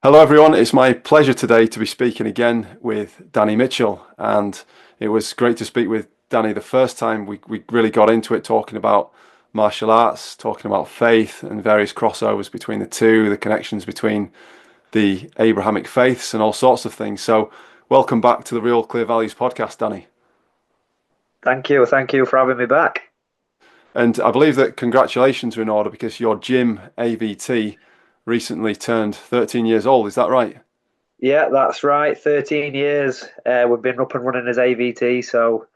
Hello, everyone. It's my pleasure today to be speaking again with Danny Mitchell. And it was great to speak with Danny the first time. We really got into it talking about martial arts, talking about faith and various crossovers between the two, the connections between the Abrahamic faiths and all sorts of things. So, welcome back to the Real Clear Values podcast, Danny. Thank you. Thank you for having me back. And I believe that congratulations are in order because your gym, AVT, recently turned 13 years old. Is that right? Yeah, that's right. 13 years. We've been up and running as AVT, so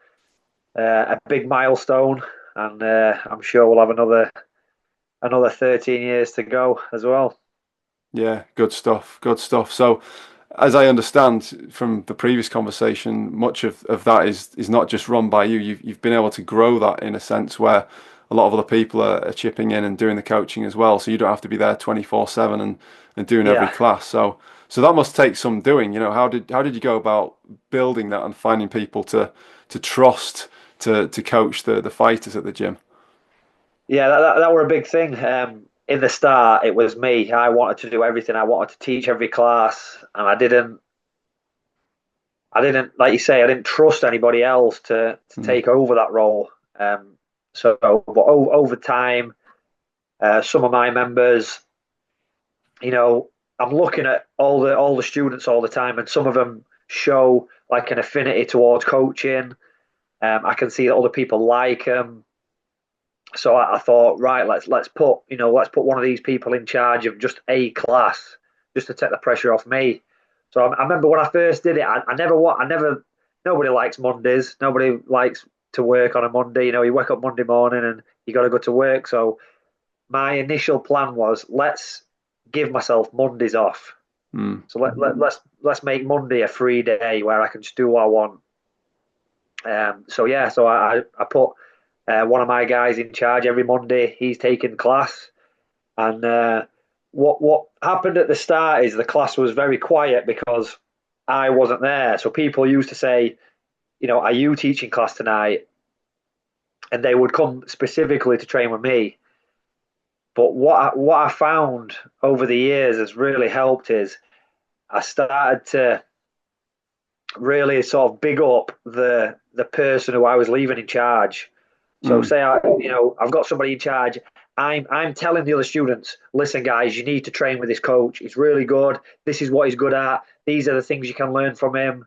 a big milestone, and I'm sure we'll have another 13 years to go as well. Yeah, good stuff. Good stuff. So, as I understand from the previous conversation, much of that is not just run by you. You've been able to grow that in a sense where a lot of other people are chipping in and doing the coaching as well. So you don't have to be there 24/7 and doing every Yeah, class. So that must take some doing. How did you go about building that and finding people to trust to coach the fighters at the gym? yeah, that were a big thing. In the start, it was me. I wanted to do everything. I wanted to teach every class, and I didn't, like you say, I didn't trust anybody else to Mm, take over that role. But over time, some of my members, you know, I'm looking at all the students all the time, and some of them show like an affinity towards coaching. I can see that other people like them. So I thought, right, let's put one of these people in charge of just a class, just to take the pressure off me. So I remember when I first did it, nobody likes Mondays. Nobody likes to work on a Monday. You wake up Monday morning and you got to go to work. So my initial plan was let's give myself Mondays off. mm, So let's make Monday a free day where I can just do what I want. So I put one of my guys in charge every Monday. He's taking class, and what happened at the start is the class was very quiet because I wasn't there. So people used to say, "Are you teaching class tonight?" And they would come specifically to train with me. But what I found over the years has really helped is I started to really sort of big up the person who I was leaving in charge. So mm, say I've got somebody in charge. I'm telling the other students, listen, guys, you need to train with this coach. He's really good. This is what he's good at. These are the things you can learn from him.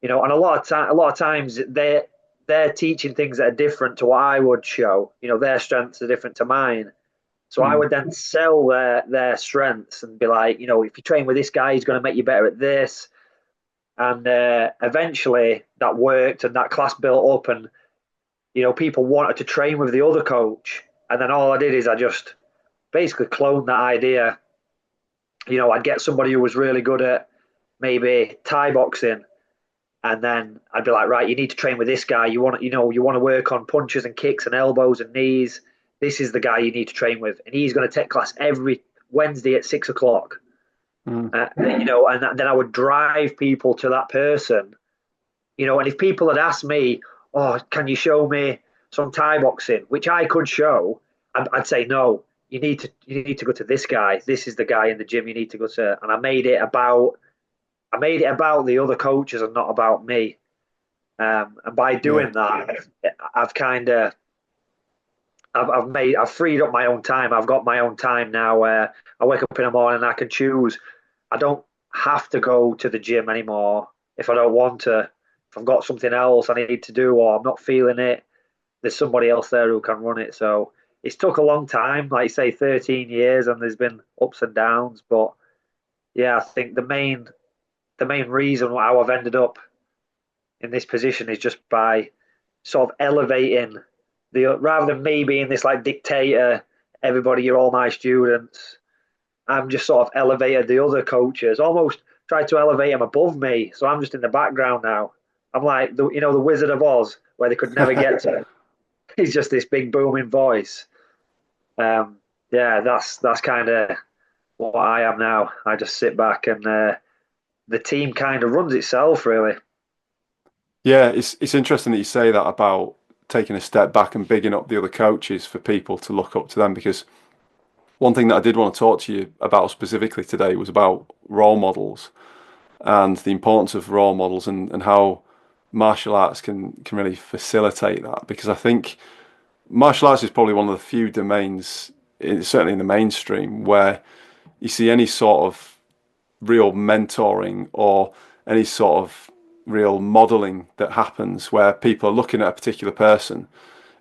And a lot of times they're teaching things that are different to what I would show. Their strengths are different to mine. So I mm, would then sell their strengths and be like, if you train with this guy, he's going to make you better at this. And eventually that worked, and that class built up, and people wanted to train with the other coach. And then all I did is I just basically cloned that idea. I'd get somebody who was really good at maybe Thai boxing, and then I'd be like, right, you need to train with this guy. You want to work on punches and kicks and elbows and knees. This is the guy you need to train with, and he's going to take class every Wednesday at 6 o'clock. mm, And then I would drive people to that person. And if people had asked me, "Oh, can you show me some Thai boxing?" which I could show, I'd say no. You need to go to this guy. This is the guy in the gym you need to go to. And I made it about the other coaches and not about me. And by yeah. doing that, I've kind of I've freed up my own time. I've got my own time now where I wake up in the morning and I can choose. I don't have to go to the gym anymore if I don't want to. If I've got something else I need to do or I'm not feeling it, there's somebody else there who can run it. So it's took a long time, like you say, 13 years, and there's been ups and downs. But yeah, I think the main reason how I've ended up in this position is just by sort of elevating rather than me being this like dictator, everybody, you're all my students. I'm just sort of elevated the other coaches, almost tried to elevate them above me. So I'm just in the background now. I'm like the Wizard of Oz, where they could never get to. He's just this big booming voice. Um, yeah, that's kind of what I am now. I just sit back and the team kind of runs itself, really. Yeah, it's interesting that you say that about taking a step back and bigging up the other coaches for people to look up to them because one thing that I did want to talk to you about specifically today was about role models and the importance of role models and how martial arts can really facilitate that. Because I think martial arts is probably one of the few domains, certainly in the mainstream, where you see any sort of real mentoring or any sort of real modeling that happens where people are looking at a particular person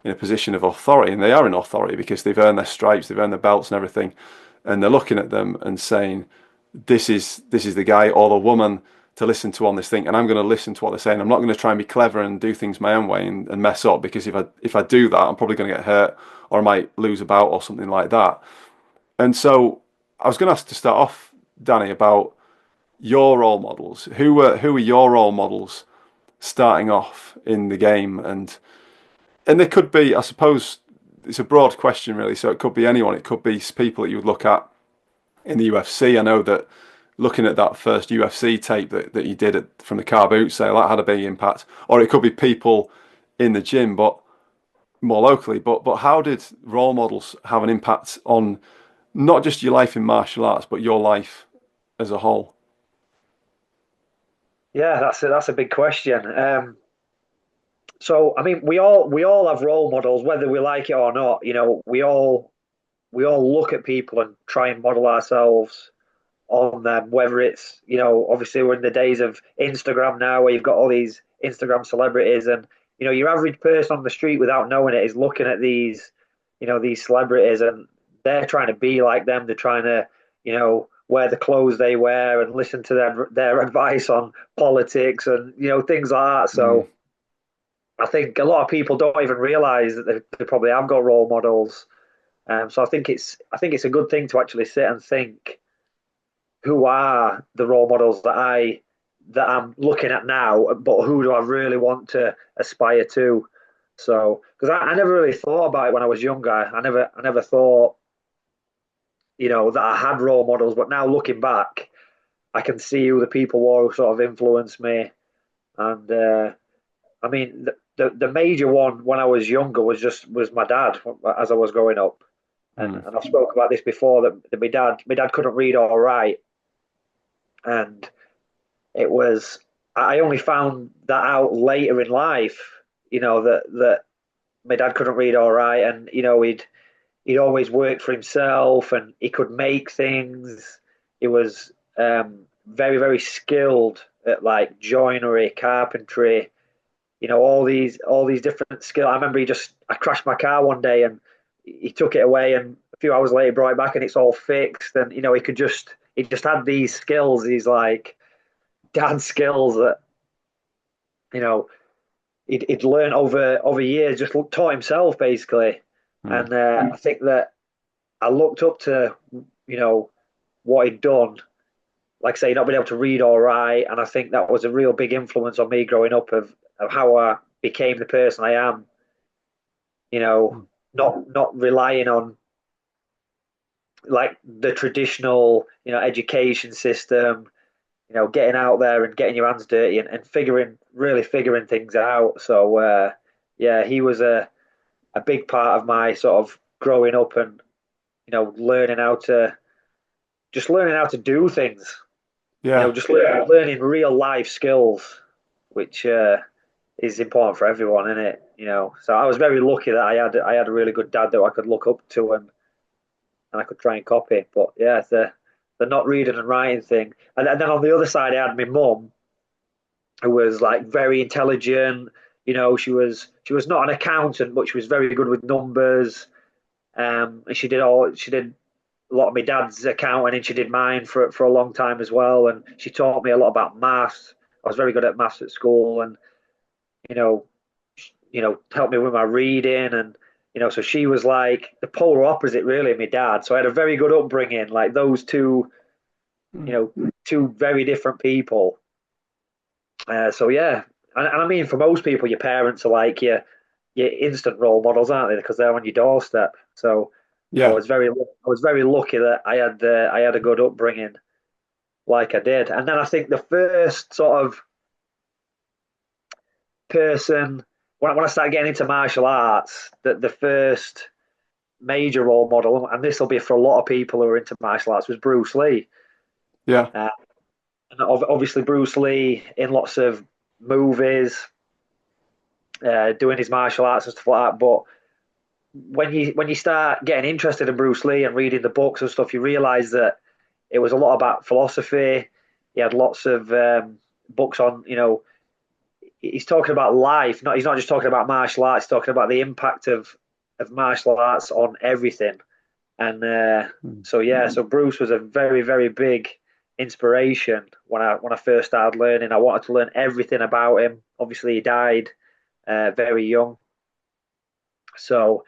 in a position of authority, and they are in authority because they've earned their stripes, they've earned their belts and everything, and they're looking at them and saying, this is the guy or the woman to listen to on this thing, and I'm going to listen to what they're saying. I'm not going to try and be clever and do things my own way and mess up, because if I do that, I'm probably going to get hurt or I might lose a bout or something like that. And so I was going to ask to start off, Danny, about your role models. Who are your role models starting off in the game? And there could be, I suppose, it's a broad question really. So it could be anyone. It could be people that you would look at in the UFC. I know that looking at that first UFC tape that you did from the car boot sale, that had a big impact. Or it could be people in the gym, but more locally. But how did role models have an impact on not just your life in martial arts, but your life as a whole? Yeah, that's a big question. So I mean, we all have role models, whether we like it or not. We all look at people and try and model ourselves on them. Whether it's obviously we're in the days of Instagram now, where you've got all these Instagram celebrities, and your average person on the street without knowing it is looking at these celebrities, and they're trying to be like them. They're trying to wear the clothes they wear and listen to their advice on politics and things like that. Mm. So I think a lot of people don't even realize that they probably have got role models. So I think it's a good thing to actually sit and think, who are the role models that I'm looking at now, but who do I really want to aspire to? So because I never really thought about it when I was younger. I never thought that I had role models, but now looking back, I can see who the people were who sort of influenced me. And I mean, the major one when I was younger was my dad as I was growing up, and Mm. and I've spoke about this before that my dad couldn't read or write, and it was I only found that out later in life, that my dad couldn't read or write, and he'd always worked for himself and he could make things. He was very very skilled at like joinery, carpentry, all these different skills. I remember I crashed my car one day and he took it away, and a few hours later brought it back and it's all fixed. And he just had these skills, these like dad skills that you know he'd learned over years, just taught himself basically. Mm. And I think that I looked up to what he'd done, like I say, not being able to read or write, and I think that was a real big influence on me growing up of how I became the person I am. You know, Mm. not relying on like the traditional education system. Getting out there and getting your hands dirty and figuring things out. So yeah, he was a big part of my sort of growing up and learning how to do things. Yeah. Just learning real life skills, which is important for everyone, isn't it? So I was very lucky that I had a really good dad that I could look up to and I could try and copy. But yeah, the not reading and writing thing, and then on the other side, I had my mum, who was like very intelligent. She was not an accountant, but she was very good with numbers. And she did a lot of my dad's accounting, and she did mine for a long time as well. And she taught me a lot about maths. I was very good at maths at school, and you know, helped me with my reading. And so she was like the polar opposite, really, of my dad. So I had a very good upbringing, like those two, Mm. you know, two very different people. So yeah, and I mean, for most people, your parents are like your instant role models, aren't they? Because they're on your doorstep. So I Yeah. was very lucky that I had a good upbringing, like I did. And then I think the first sort of person when I started getting into martial arts, that the first major role model, and this will be for a lot of people who are into martial arts, was Bruce Lee. Yeah. Uh, and obviously, Bruce Lee in lots of movies, doing his martial arts and stuff like that. But when you start getting interested in Bruce Lee and reading the books and stuff, you realise that it was a lot about philosophy. He had lots of books on, he's talking about life. He's not just talking about martial arts. He's talking about the impact of martial arts on everything. And Mm. so Bruce was a very, very big inspiration when I first started learning. I wanted to learn everything about him. Obviously, he died very young, so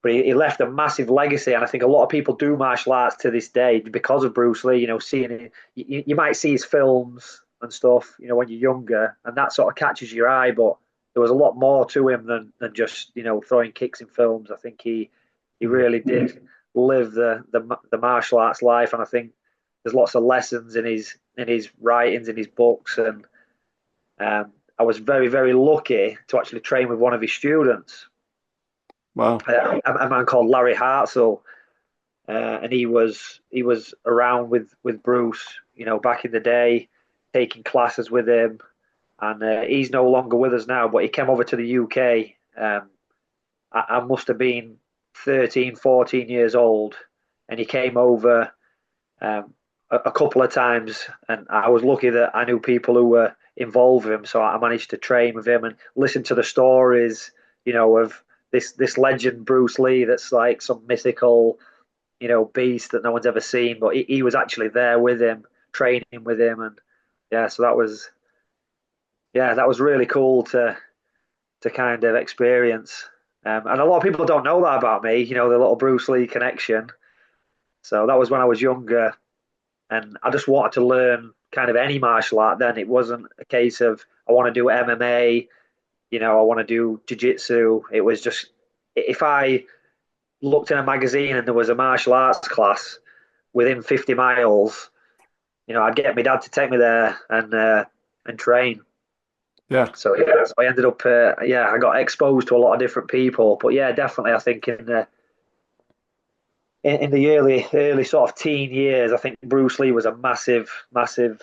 but he left a massive legacy, and I think a lot of people do martial arts to this day because of Bruce Lee. Seeing you might see his films and stuff, when you're younger, and that sort of catches your eye. But there was a lot more to him than just throwing kicks in films. I think he Mm. really did live the martial arts life, and I think there's lots of lessons in his writings, in his books, and I was very, very lucky to actually train with one of his students, Wow. a man called Larry Hartzell, and he was around with Bruce, back in the day, taking classes with him, and he's no longer with us now. But he came over to the UK. I must have been 13, 14 years old, and he came over a couple of times, and I was lucky that I knew people who were involved with him, so I managed to train with him and listen to the stories, of this legend Bruce Lee that's like some mythical, beast that no one's ever seen, but he was actually there with him, training with him, and yeah, so that was really cool to kind of experience. And a lot of people don't know that about me, the little Bruce Lee connection. So that was when I was younger, and I just wanted to learn kind of any martial art. Then it wasn't a case of I want to do MMA, I want to do jiu-jitsu. It was just if I looked in a magazine and there was a martial arts class within 50 miles, I'd get my dad to take me there and train. Yeah. So I ended up, I got exposed to a lot of different people. But yeah, definitely, I think in the early sort of teen years, I think Bruce Lee was a massive, massive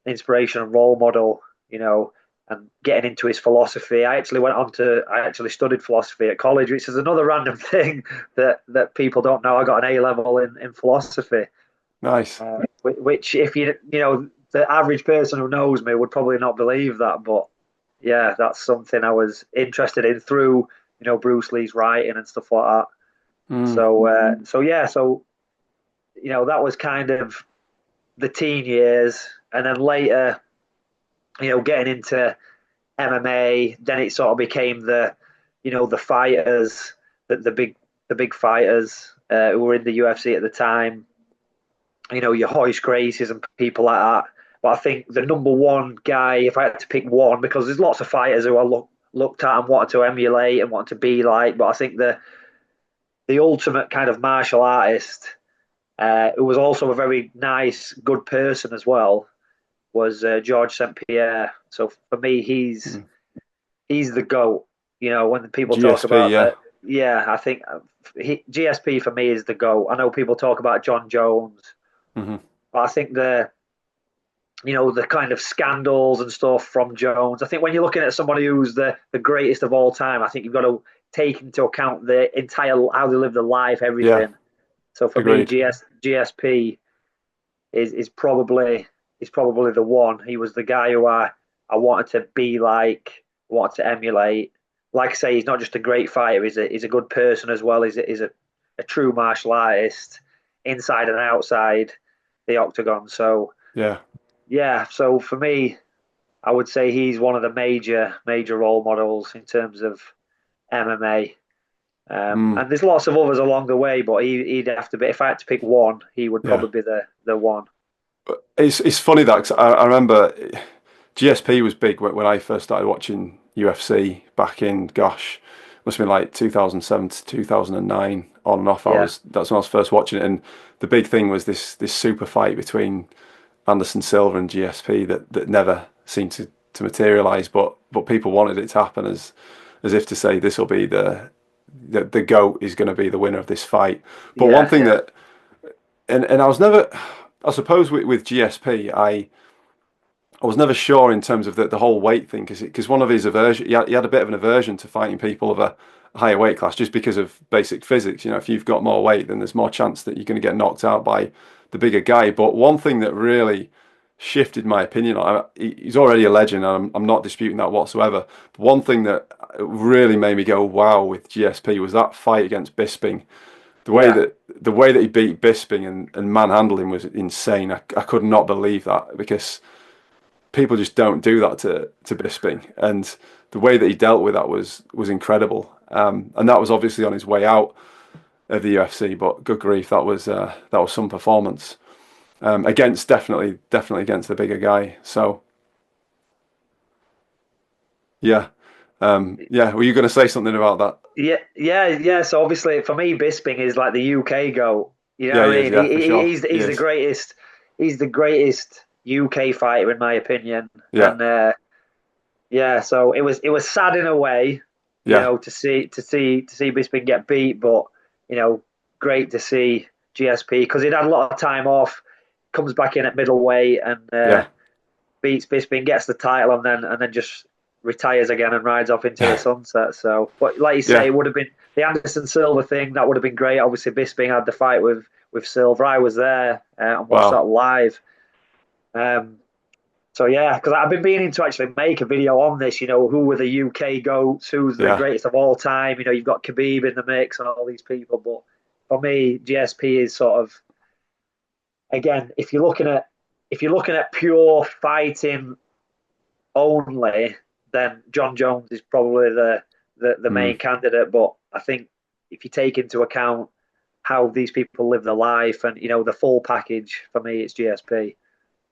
inspiration and role model. And getting into his philosophy. I actually studied philosophy at college, which is another random thing that people don't know. I got an A level in philosophy, Nice. which if the average person who knows me would probably not believe that, but yeah, that's something I was interested in through Bruce Lee's writing and stuff like that. Mm. So that was kind of the teen years, and then later, getting into MMA. Then it sort of became the fighters, the big fighters who were in the UFC at the time. Your Hoist Gracies and people like that. But I think the number one guy, if I had to pick one, because there's lots of fighters who I looked at and wanted to emulate and wanted to be like, but I think the ultimate kind of martial artist, who was also a very nice, good person as well, was George St Pierre. So for me, Mm. he's the goat. When people talk GSP. about Yeah. that, yeah, I think GSP for me is the goat. I know people talk about John Jones, Hmm. but I think the kind of scandals and stuff from Jones. I think when you're looking at somebody who's the greatest of all time, I think you've got to take into account the entire how they live their life, Yeah. everything. So for me, Agreed. GSP is probably the one. He was the guy who I wanted to be like, wanted to emulate. Like I say, he's not just a great fighter; he's a good person as well. He's a true martial artist, inside and outside the octagon. So Yeah. yeah, so for me, I would say he's one of the major role models in terms of MMA. Mm. And there's lots of others along the way, but he'd have to be. If I had to pick one, he would Yeah. probably be the one. It's funny that 'cause I remember GSP was big when I first started watching UFC back in, gosh, must have been like 2007 to 2009, on and off. Yeah, That's when I was first watching it, and the big thing was this super fight between Anderson Silva and GSP that never seemed to materialize, but people wanted it to happen as if to say this will be the GOAT is going to be the winner of this fight. But one Yeah, thing yeah, that, and I was never, I suppose with GSP, I was never sure in terms of the whole weight thing because one of his aversion, he had a bit of an aversion to fighting people of a higher weight class just because of basic physics. You know, if you've got more weight, then there's more chance that you're going to get knocked out by the bigger guy. But one thing that really shifted my opinion on, he's already a legend, and I'm not disputing that whatsoever. But one thing that really made me go wow with GSP was that fight against Bisping. yeah, The way that he beat Bisping and manhandled him was insane. I could not believe that because people just don't do that to Bisping, and the way that he dealt with that was incredible. And that was obviously on his way out of the UFC, but good grief, that was some performance against definitely against the bigger guy. So yeah, yeah. Were you going to say something about that? yeah. So obviously, for me, Bisping is like the UK GOAT. You know Yeah, what he I is. mean? Yeah, for sure, he He's the is. greatest. He's the greatest UK fighter in my opinion. Yeah, And yeah, so it was sad in a way, yeah, to see Bisping get beat, but you know, great to see GSP because he'd had a lot of time off. Comes back in at middleweight and yeah, beats Bisping, gets the title, and then just retires again and rides off into the sunset. So, but like you say, yeah. it would have been the Anderson Silva thing. That would have been great. Obviously, Bisping had the fight with Silva. I was there and watched that Wow. live. Um, so yeah, because I've been meaning to actually make a video on this. You know, who were the UK goats? Who's the Yeah, greatest of all time? You know, you've got Khabib in the mix and all these people, but for me, GSP is sort of again, if you're looking at pure fighting only, then John Jones is probably the mm, main candidate. But I think if you take into account how these people live their life and the full package, for me, it's GSP.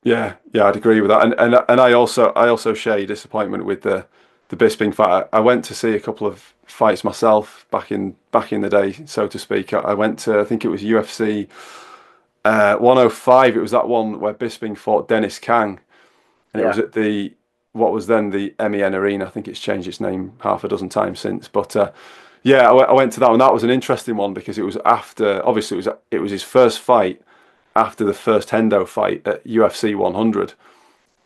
yeah, yeah. I'd agree with that. And I also share your disappointment with the Bisping fight. I went to see a couple of fights myself back in the day, so to speak. I went to, I think it was UFC 105. It was that one where Bisping fought Dennis Kang, and it was Yeah, at the what was then the MEN Arena. I think it's changed its name half a dozen times since. But yeah, I went to that one. That was an interesting one because it was after, obviously, it was his first fight after the first Hendo fight at UFC 100.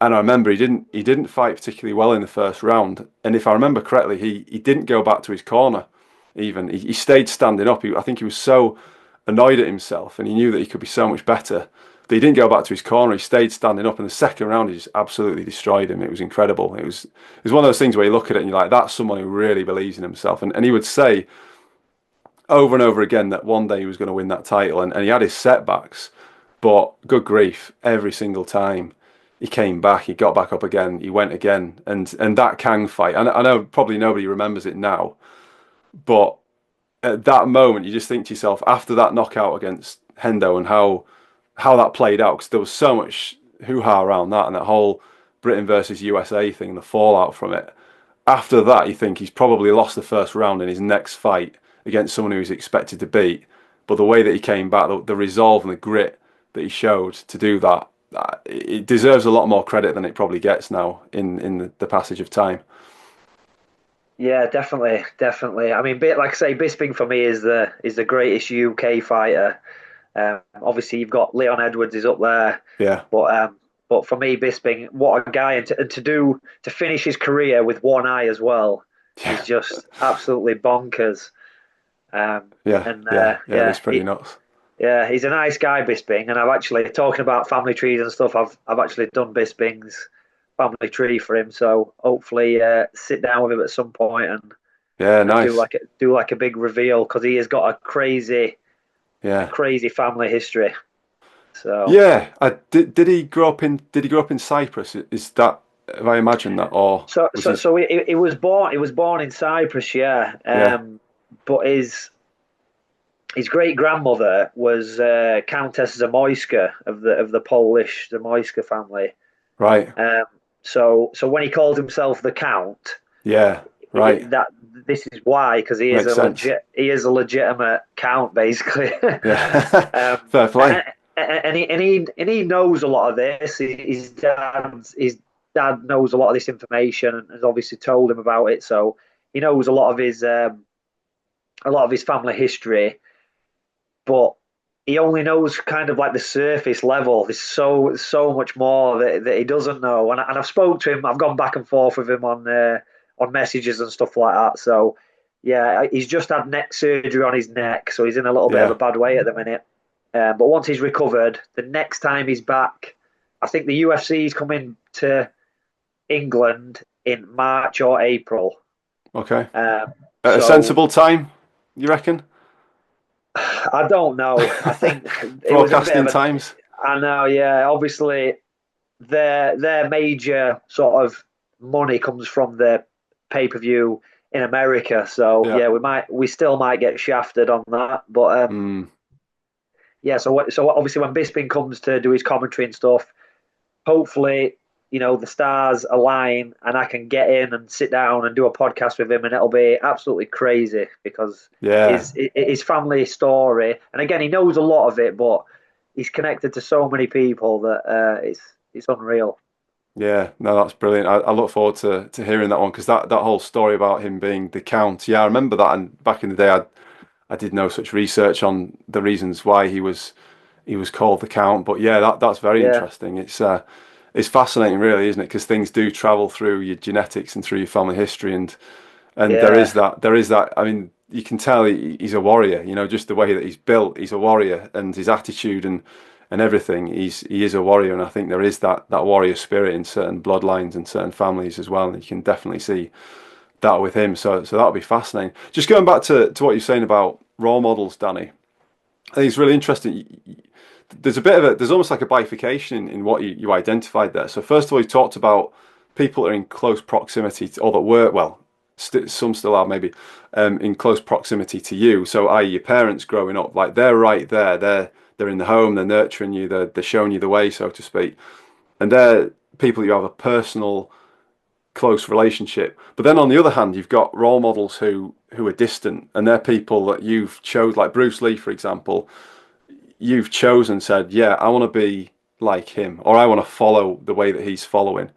And I remember he didn't fight particularly well in the first round. And if I remember correctly, he didn't go back to his corner even. He stayed standing up. I think he was so annoyed at himself and he knew that he could be so much better that he didn't go back to his corner. He stayed standing up. And the second round, he just absolutely destroyed him. It was incredible. It was one of those things where you look at it and you're like, that's someone who really believes in himself. And he would say over and over again that one day he was going to win that title. And he had his setbacks, but good grief, every single time he came back, he got back up again, he went again. And that Kang fight, I know probably nobody remembers it now, but at that moment, you just think to yourself, after that knockout against Hendo and how that played out, because there was so much hoo-ha around that and that whole Britain versus USA thing, the fallout from it. After that, you think he's probably lost the first round in his next fight against someone who he's expected to beat. But the way that he came back, the resolve and the grit that he showed to do that, it deserves a lot more credit than it probably gets now in the passage of time. yeah, definitely. I mean, like I say, Bisping for me is the greatest UK fighter. Obviously, you've got Leon Edwards is up there, Yeah, but for me, Bisping, what a guy, and to finish his career with one eye as well is yeah, just absolutely bonkers. yeah, And yeah, yeah. It is pretty nuts. yeah, he's a nice guy, Bisping. And I've actually talking about family trees and stuff. I've actually done Bisping's family tree for him, so hopefully sit down with him at some point Yeah, and do nice. like a big reveal because he has got a Yeah. crazy family history. So Yeah, did he grow up in Cyprus? Is that, have I imagined that, or so was so his? so he was born in Cyprus, yeah. Yeah, But his great grandmother was Countess Zamoyska of the Polish Zamoyska family. right. Um, so when he called himself the Count, Yeah, right. that this is why because Makes sense. he is a legitimate count basically. Yeah, um, fair play. and, and he knows a lot of this. His dad knows a lot of this information and has obviously told him about it. So he knows a lot of a lot of his family history, but he only knows kind of like the surface level. There's so much more that he doesn't know. And I've spoke to him. I've gone back and forth with him on messages and stuff like that. So yeah, he's just had neck surgery on his neck, so he's in a little bit of a Yeah. bad way at the minute. But once he's recovered, the next time he's back, I think the UFC is coming to England in March or April. Okay. Um, At a so sensible time, you reckon? I don't know. I think it was a bit Broadcasting of a. times. I know, yeah. Obviously, their major sort of money comes from the pay per view in America. So Yeah. yeah, we still might get shafted on that. But Mm. yeah, so obviously when Bisping comes to do his commentary and stuff, hopefully the stars align and I can get in and sit down and do a podcast with him, and it'll be absolutely crazy because Yeah. his family story, and again he knows a lot of it, but he's connected to so many people that it's unreal. Yeah, no, that's brilliant. I look forward to hearing that one because that whole story about him being the Count. Yeah, I remember that. And back in the day, I did no such research on the reasons why he was called the Count. But yeah, that's very Yeah, interesting. It's fascinating, really, isn't it? Because things do travel through your genetics and through your family history, and yeah, there is that. I mean, you can tell he's a warrior. You know, just the way that he's built, he's a warrior, and his attitude and everything. He is a warrior, and I think there is that warrior spirit in certain bloodlines and certain families as well. And you can definitely see that with him. So that'll be fascinating. Just going back to what you're saying about role models, Danny. I think it's really interesting. There's a bit of there's almost like a bifurcation in what you identified there. So first of all, you talked about people that are in close proximity to, or that were, well, some still are maybe in close proximity to you. So i.e. your parents growing up, like they're right there. They're in the home. They're nurturing you. They're showing you the way, so to speak. And they're people you have a personal close relationship. But then on the other hand, you've got role models who are distant, and they're people that you've chose, like Bruce Lee, for example. You've chosen, said, yeah, I want to be like him, or I want to follow the way that he's following,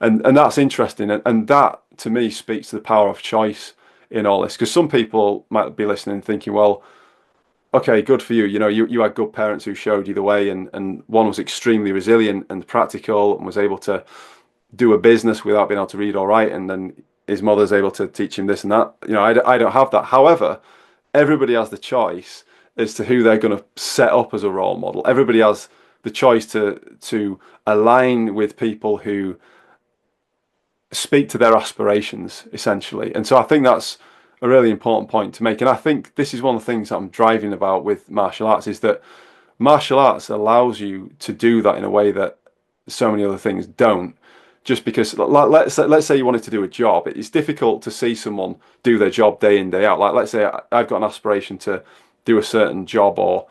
and that's interesting, and that to me speaks to the power of choice in all this, because some people might be listening and thinking, well, okay, good for you. You know, you had good parents who showed you the way, and one was extremely resilient and practical and was able to do a business without being able to read or write, and then his mother's able to teach him this and that. You know, I don't have that. However, everybody has the choice as to who they're going to set up as a role model. Everybody has the choice to align with people who speak to their aspirations, essentially. And so I think that's a really important point to make. And I think this is one of the things that I'm driving about with martial arts is that martial arts allows you to do that in a way that so many other things don't. Just because, let's say you wanted to do a job, it's difficult to see someone do their job day in day out. Like let's say I've got an aspiration to do a certain job, or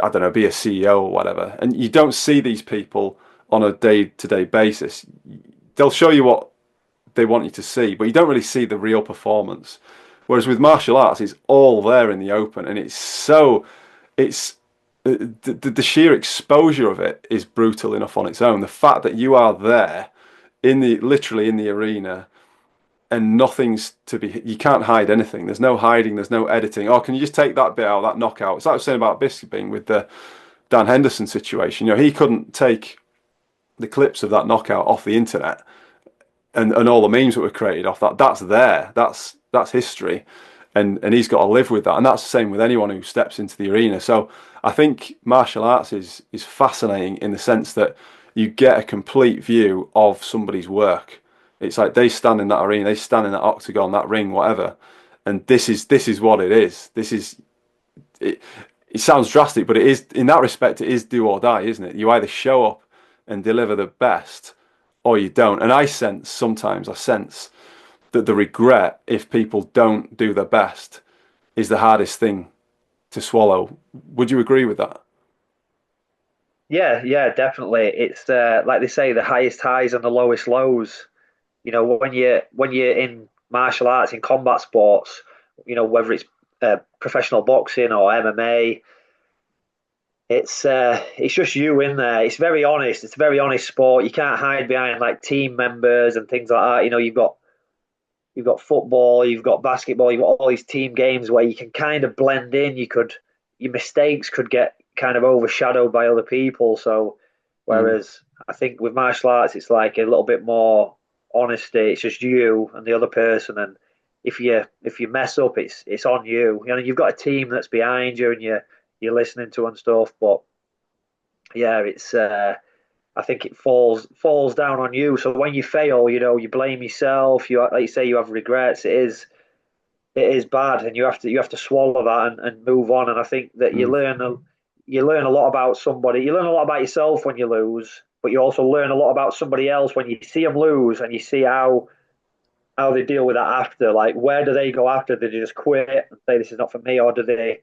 I don't know, be a CEO or whatever, and you don't see these people on a day-to-day basis. They'll show you what they want you to see, but you don't really see the real performance. Whereas with martial arts, it's all there in the open, and it's the sheer exposure of it is brutal enough on its own. The fact that you are there in the literally in the arena and nothing's to be, you can't hide anything. There's no hiding, there's no editing. Oh, can you just take that bit out, that knockout? It's like I was saying about Bisping with the Dan Henderson situation. You know, he couldn't take the clips of that knockout off the internet and all the memes that were created off that. That's there. That's history. And he's got to live with that. And that's the same with anyone who steps into the arena. So I think martial arts is fascinating in the sense that you get a complete view of somebody's work. It's like they stand in that arena, they stand in that octagon, that ring, whatever, and this is what it is. This is it. It sounds drastic, but it is in that respect. It is do or die, isn't it? You either show up and deliver the best, or you don't. And I sense that the regret if people don't do their best is the hardest thing to swallow. Would you agree with that? yeah, yeah, definitely. It's like they say, the highest highs and the lowest lows. When you're in martial arts, in combat sports, whether it's professional boxing or MMA, it's just you in there. It's very honest. It's a very honest sport. You can't hide behind like team members and things like that. You've got you've got football, you've got basketball, you've got all these team games where you can kind of blend in. Your mistakes could get kind of overshadowed by other people. So, Mm. whereas I think with martial arts, it's like a little bit more honesty. It's just you and the other person, and if you mess up, it's on you. You know, you've got a team that's behind you, and you're listening to and stuff. But yeah, it's I think it falls down on you. So when you fail, you blame yourself. Like you say, you have regrets. It is bad, and you have to swallow that and move on. And I think that you Mm. learn a lot about somebody. You learn a lot about yourself when you lose, but you also learn a lot about somebody else when you see them lose and you see how they deal with that after. Like, where do they go after? Do they just quit and say this is not for me, or do they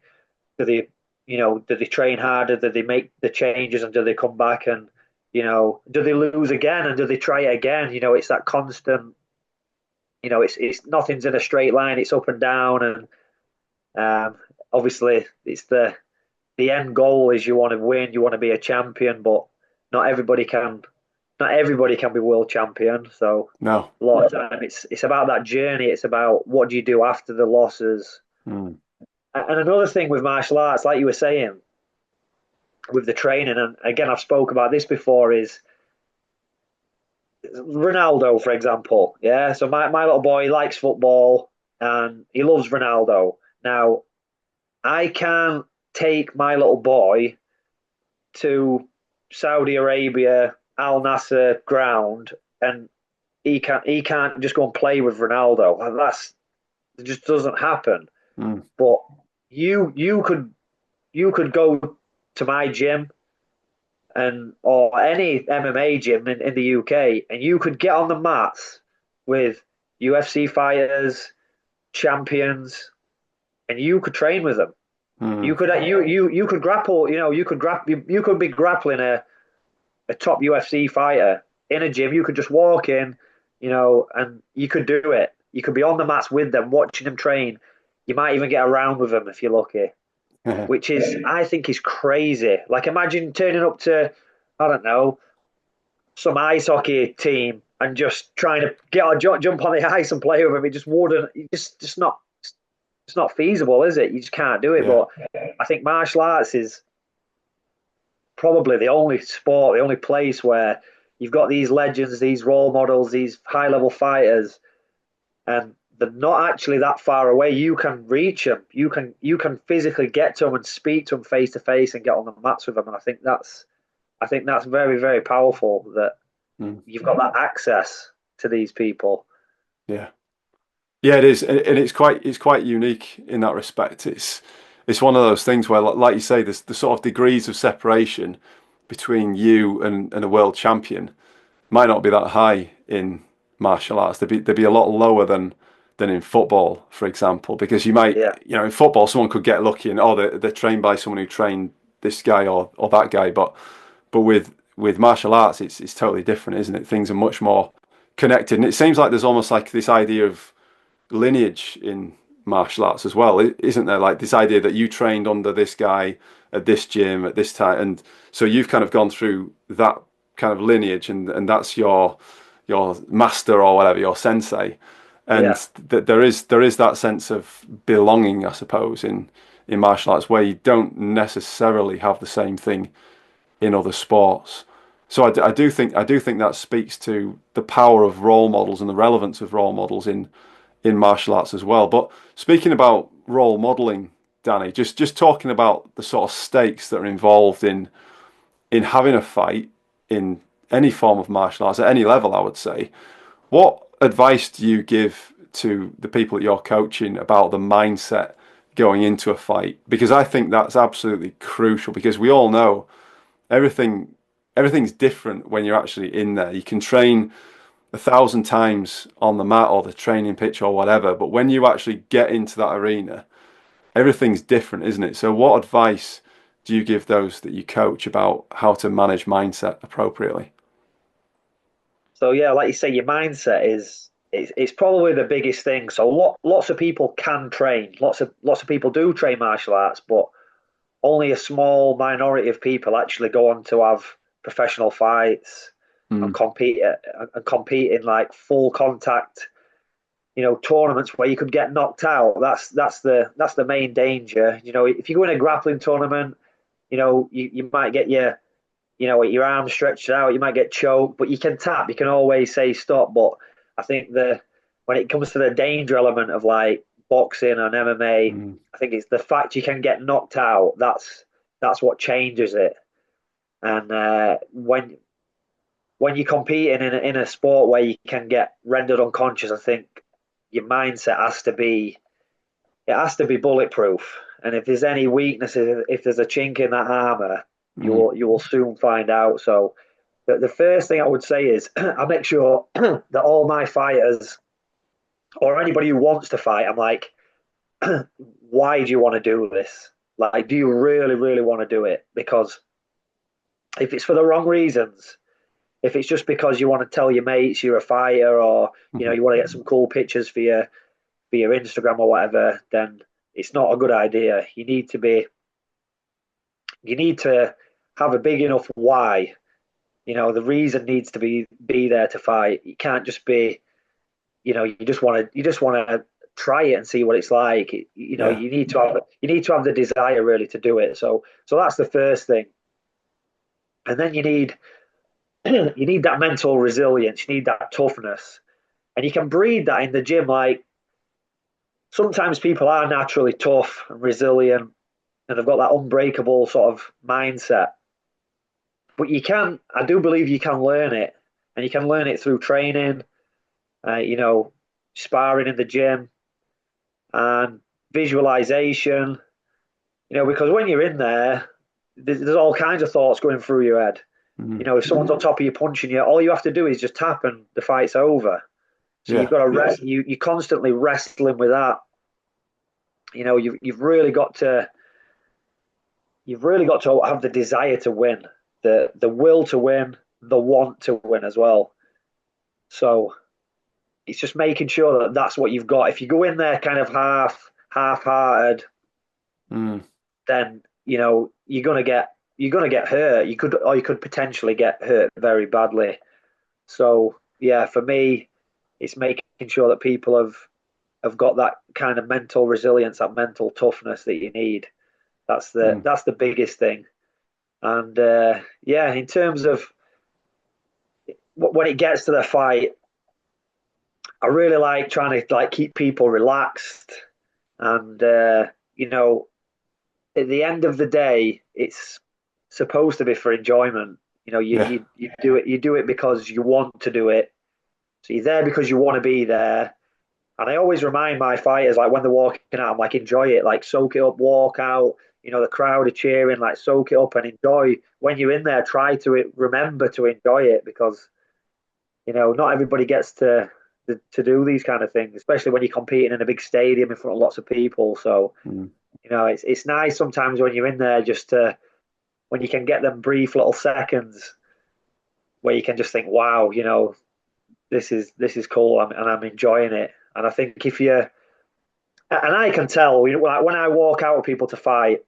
train harder? Do they make the changes and do they come back and do they lose again and do they try it again? It's that constant. It's nothing's in a straight line. It's up and down, and obviously it's the end goal is you want to win, you want to be a champion, but not everybody can. Not everybody can be world champion. So No. a lot of time it's about that journey. It's about what do you do after the losses. Mm. And another thing with martial arts, like you were saying, with the training, and again I've spoke about this before, is Ronaldo, for example. Yeah. So my little boy likes football and he loves Ronaldo. Now I can't take my little boy to Saudi Arabia Al Nasser ground and he can't just go and play with Ronaldo. It just doesn't happen. Mm. But you could go to my gym and or any MMA gym in the UK, and you could get on the mats with UFC fighters, champions, and you could train with them. Mm. You could grapple. You could be grappling a top UFC fighter in a gym. You could just walk in, and you could do it. You could be on the mats with them, watching them train. You might even get around with them if you're lucky, which is I think is crazy. Like imagine turning up to I don't know some ice hockey team and just trying to jump on the ice and play with them. It just wouldn't. Just not. It's not feasible, is it? You just can't do it. Yeah. But I think martial arts is probably the only sport, the only place where you've got these legends, these role models, these high level fighters, and they're not actually that far away. You can reach them. You can physically get to them and speak to them face to face and get on the mats with them. And I think that's very very powerful that Mm. you've got that access to these people. Yeah. Yeah, it is, and it's quite unique in that respect. It's one of those things where, like you say, there's the sort of degrees of separation between you and a world champion might not be that high in martial arts. They'd be a lot lower than in football, for example, because you might, Yeah, in football, someone could get lucky and they're trained by someone who trained this guy or that guy, but with martial arts, it's totally different, isn't it? Things are much more connected, and it seems like there's almost like this idea of lineage in martial arts as well, isn't there? Like this idea that you trained under this guy at this gym at this time, and so you've kind of gone through that kind of lineage, and that's your master or whatever, your sensei, and yeah. that there is that sense of belonging, I suppose, in martial arts where you don't necessarily have the same thing in other sports. So I do think that speaks to the power of role models and the relevance of role models in martial arts as well. But speaking about role modeling, Danny, just talking about the sort of stakes that are involved in having a fight in any form of martial arts at any level, I would say. What advice do you give to the people that you're coaching about the mindset going into a fight? Because I think that's absolutely crucial because we all know everything everything's different when you're actually in there. You can train 1,000 times on the mat or the training pitch or whatever, but when you actually get into that arena, everything's different, isn't it? So, what advice do you give those that you coach about how to manage mindset appropriately? So yeah, like you say, your mindset it's probably the biggest thing. So lots of people can train. Lots of people do train martial arts, but only a small minority of people actually go on to have professional fights and Mm. compete in like full contact tournaments where you could get knocked out. That's the main danger. If you go in a grappling tournament, you might get your arm stretched out, you might get choked, but you can tap. You can always say stop. But I think when it comes to the danger element of like boxing and MMA, Mm, I think it's the fact you can get knocked out. That's what changes it. And when you're competing in a sport where you can get rendered unconscious, I think your mindset has to be bulletproof. And if there's any weaknesses, if there's a chink in that armor, mm, you will soon find out. So the first thing I would say is I make sure that all my fighters or anybody who wants to fight, I'm like, why do you want to do this? Like, do you really, really want to do it? Because if it's for the wrong reasons, if it's just because you want to tell your mates you're a fighter, or mhm. you want to get some cool pictures for your Instagram or whatever, then it's not a good idea. You need to have a big enough why. The reason needs to be there to fight. You can't just be, you just want to try it and see what it's like. Yeah. You need to have the desire really to do it. So that's the first thing. And then you need that mental resilience, you need that toughness. And you can breed that in the gym. Like, sometimes people are naturally tough and resilient and they've got that unbreakable sort of mindset. But I do believe you can learn it, and you can learn it through training, uh, you know, sparring in the gym and visualization. Because when you're in there, there's all kinds of thoughts going through your head. Mm, If someone's on top of you punching you, all you have to do is just tap and the fight's over. So you've yeah. got to rest. You're constantly wrestling with that. You've really got to have the desire to win, the will to win, the want to win as well. So it's just making sure that that's what you've got. If you go in there kind of half-hearted, Mm, then you're gonna get hurt. You could potentially get hurt very badly. So yeah, for me, it's making sure that people have got that kind of mental resilience, that mental toughness that you need. That's the mm, that's the biggest thing. And yeah, in terms of when it gets to the fight, I really like trying to like keep people relaxed. And at the end of the day, it's supposed to be for enjoyment. You yeah. you you do it. You do it because you want to do it. So you're there because you want to be there. And I always remind my fighters, like when they're walking out, I'm like, enjoy it, like soak it up, walk out. The crowd are cheering, like soak it up and enjoy. When you're in there, try to remember to enjoy it, because not everybody gets to do these kind of things, especially when you're competing in a big stadium in front of lots of people. So Mm, it's nice sometimes when you're in there just to when you can get them brief little seconds where you can just think, wow, this is cool, and I'm enjoying it. And I think and I can tell, like when I walk out with people to fight,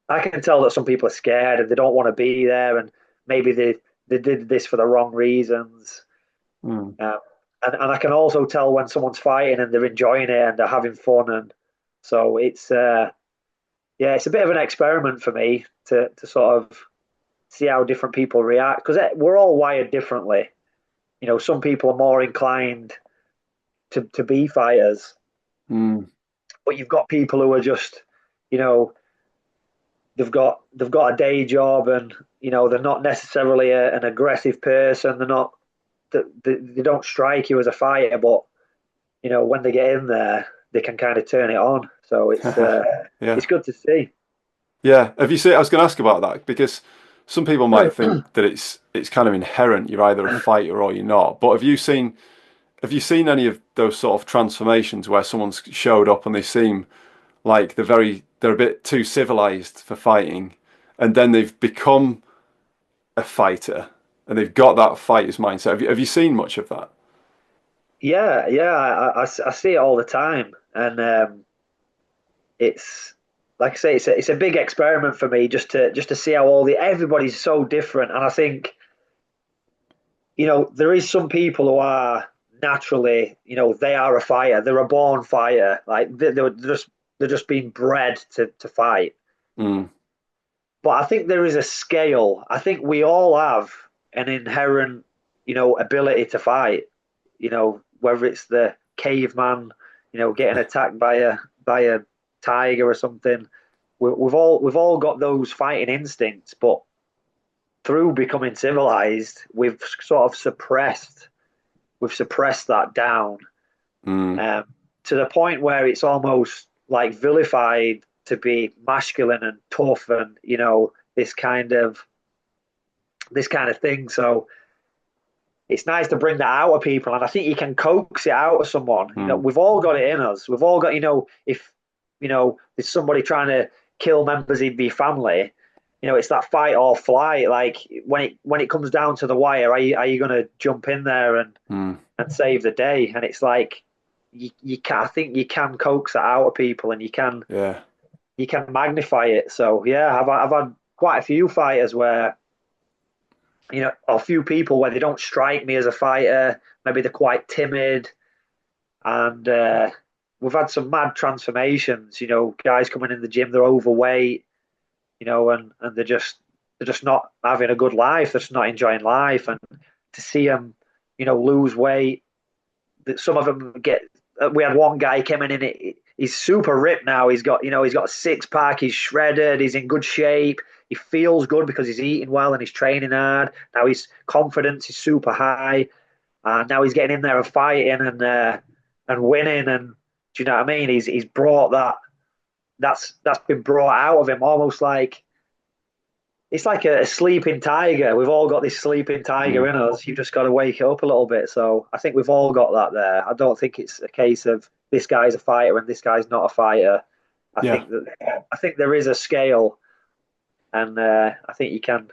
I can tell that some people are scared and they don't want to be there, and maybe they did this for the wrong reasons. mm, Um, and I can also tell when someone's fighting and they're enjoying it and they're having fun. And so yeah, it's a bit of an experiment for me to sort of see how different people react, because we're all wired differently. Some people are more inclined to be fighters, mm, but you've got people who are just, you know, they've got a day job, and they're not necessarily an aggressive person. They're not they don't strike you as a fighter, but when they get in there, they can kind of turn it on. So yeah. it's good to see. Yeah. Have you seen? I was going to ask about that because some people might think that it's kind of inherent. You're either a fighter or you're not. But have you seen any of those sort of transformations where someone's showed up and they seem like they're a bit too civilized for fighting, and then they've become a fighter and they've got that fighter's mindset. Have you seen much of that? Yeah, yeah, I see it all the time, and it's like I say, it's a big experiment for me just to see how everybody's so different. And I think there is some people who are naturally, they are a fighter. They're a born fighter. Like they're just being bred to fight. Mm. But I think there is a scale. I think we all have an inherent, ability to fight. Whether it's the caveman, getting attacked by a tiger or something. We've all got those fighting instincts, but through becoming civilized, we've suppressed that down, Mm. to the point where it's almost like vilified to be masculine and tough, and this kind of thing. So it's nice to bring that out of people, and I think you can coax it out of someone. Mm. We've all got it in us. We've all got, if there's somebody trying to kill members of your family, it's that fight or flight. Like when it comes down to the wire, are you going to jump in there Mm. and save the day? And it's like you can. I think you can coax that out of people, and Yeah. you can magnify it. So yeah, I've had quite a few fighters where a few people where they don't strike me as a fighter. Maybe they're quite timid, and we've had some mad transformations. Guys coming in the gym, they're overweight, and they're just not having a good life. They're just not enjoying life, and to see them, lose weight. That some of them get. We had one guy coming in. He's super ripped now. He's got a six pack. He's shredded. He's in good shape. He feels good because he's eating well and he's training hard. Now his confidence is super high. Now he's getting in there and fighting and winning. And do you know what I mean? He's brought that. That's been brought out of him, almost like it's like a sleeping tiger. We've all got this sleeping tiger Mm. in us. You've just got to wake it up a little bit. So I think we've all got that there. I don't think it's a case of this guy's a fighter and this guy's not a fighter. I Yeah. think that I think there is a scale, and I think you can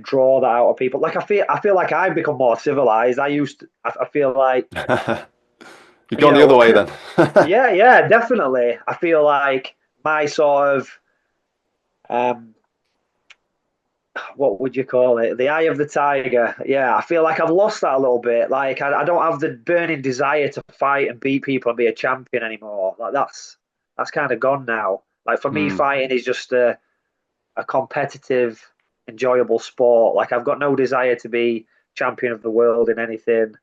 draw that out of people. Like I feel like I've become more civilized. I feel like You've you gone the other know, way then. yeah, definitely. I feel like my sort of um, what would you call it? The eye of the tiger. Yeah, I feel like I've lost that a little bit. Like I don't have the burning desire to fight and beat people and be a champion anymore. Like that's kind of gone now. Like for me, Mm. fighting is just a competitive, enjoyable sport. Like I've got no desire to be champion of the world in anything.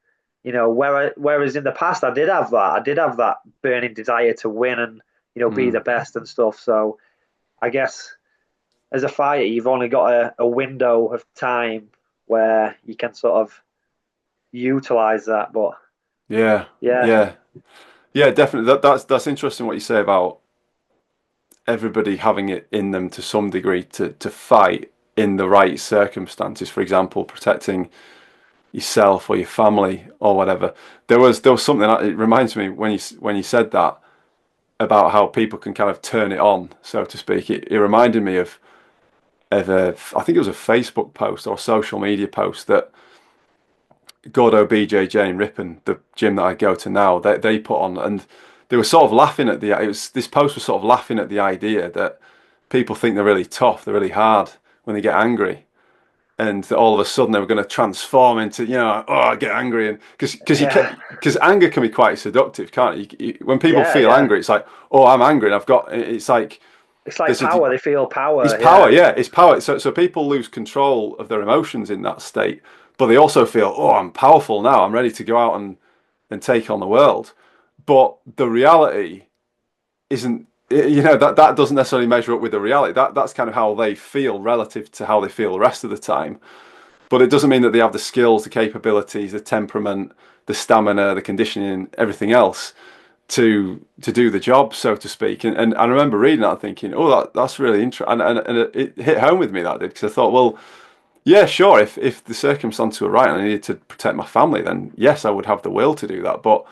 Whereas in the past I did have that. I did have that burning desire to win and be Mm. the best and stuff. So I guess as a fighter, you've only got a window of time where you can sort of utilize that. But Yeah. yeah, Yeah. Yeah, definitely. That's interesting what you say about everybody having it in them to some degree to fight in the right circumstances. For example, protecting yourself or your family or whatever. There was something it reminds me when you said that about how people can kind of turn it on, so to speak. It reminded me of I think it was a Facebook post or social media post that Gordo, BJJ and Ripon, the gym that I go to now, they put on, and they were sort of laughing at this post was sort of laughing at the idea that people think they're really tough, they're really hard when they get angry, and that all of a sudden they were going to transform into, oh, I get angry, and yeah, because anger can be quite seductive, can't it? When people yeah, feel yeah. angry, it's like, oh, I'm angry, and it's like It's like there's a power. They feel it's power. power, Yeah, yeah, it's power. So people lose control of their emotions in that state, but they also feel, oh, I'm powerful now. I'm ready to go out and take on the world. But the reality isn't, that doesn't necessarily measure up with the reality. That's kind of how they feel relative to how they feel the rest of the time. But it doesn't mean that they have the skills, the capabilities, the temperament, the stamina, the conditioning, everything else to do the job, so to speak. And I remember reading that and thinking, oh, that's really interesting. And it hit home with me, that did, because I thought, well, yeah, sure, if the circumstances were right and I needed to protect my family, then yes, I would have the will to do that. But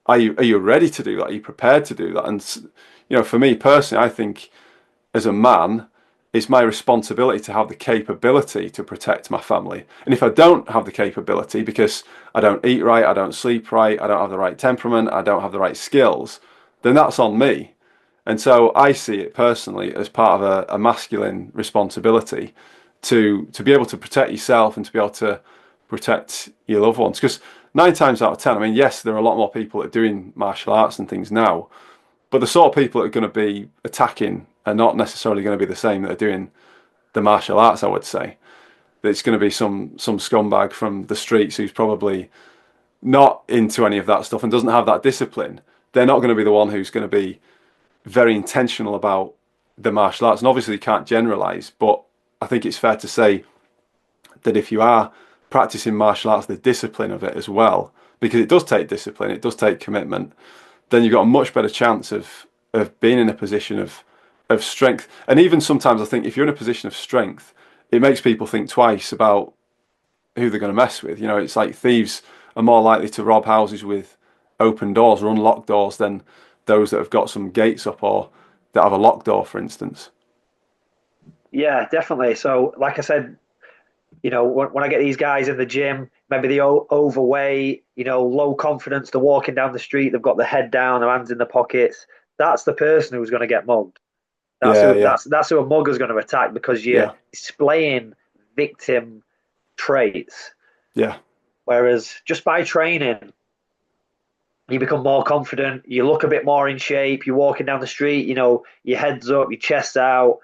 are you ready to do that? Are you prepared to do that? And for me personally, I think as a man, it's my responsibility to have the capability to protect my family. And if I don't have the capability because I don't eat right, I don't sleep right, I don't have the right temperament, I don't have the right skills, then that's on me. And so I see it personally as part of a masculine responsibility to be able to protect yourself and to be able to protect your loved ones. Because nine times out of ten, I mean, yes, there are a lot more people that are doing martial arts and things now, but the sort of people that are going to be attacking are not necessarily going to be the same that are doing the martial arts, I would say. It's going to be some scumbag from the streets who's probably not into any of that stuff and doesn't have that discipline. They're not going to be the one who's going to be very intentional about the martial arts. And obviously, you can't generalize, but I think it's fair to say that if you are practicing martial arts, the discipline of it as well, because it does take discipline, it does take commitment, then you've got a much better chance of being in a position of strength. And even sometimes I think if you're in a position of strength, it makes people think twice about who they're going to mess with. You know, it's like thieves are more likely to rob houses with open doors or unlocked doors than those that have got some gates up or that have a locked door, for instance. Yeah, definitely. So, like I said, when I get these guys in the gym, maybe they overweight, low confidence, they're walking down the street, they've got their head down, their hands in their pockets. That's the person who's going to get mugged. That's Yeah, who yeah, that's who a mugger's going to attack because you're yeah, displaying victim traits. yeah, Whereas just by training, you become more confident, you look a bit more in shape, you're walking down the street, your head's up, your chest's out.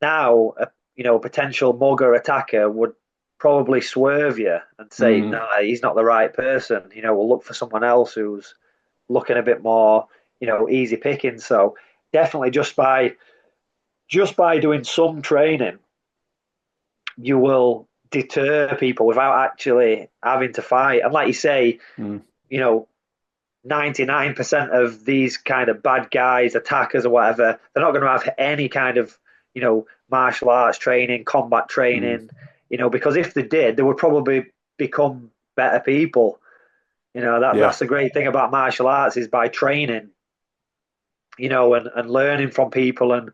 Now, a potential mugger attacker would probably swerve you and say, mm, no, he's not the right person. We'll look for someone else who's looking a bit more, easy picking. So definitely just by doing some training, you will deter people without actually having to fight. And like you say, mm, you know, 99% of these kind of bad guys, attackers or whatever, they're not going to have any kind of, martial arts training, combat mm. training, because if they did, they would probably become better people. Yeah, That's the great thing about martial arts is by training, and learning from people and,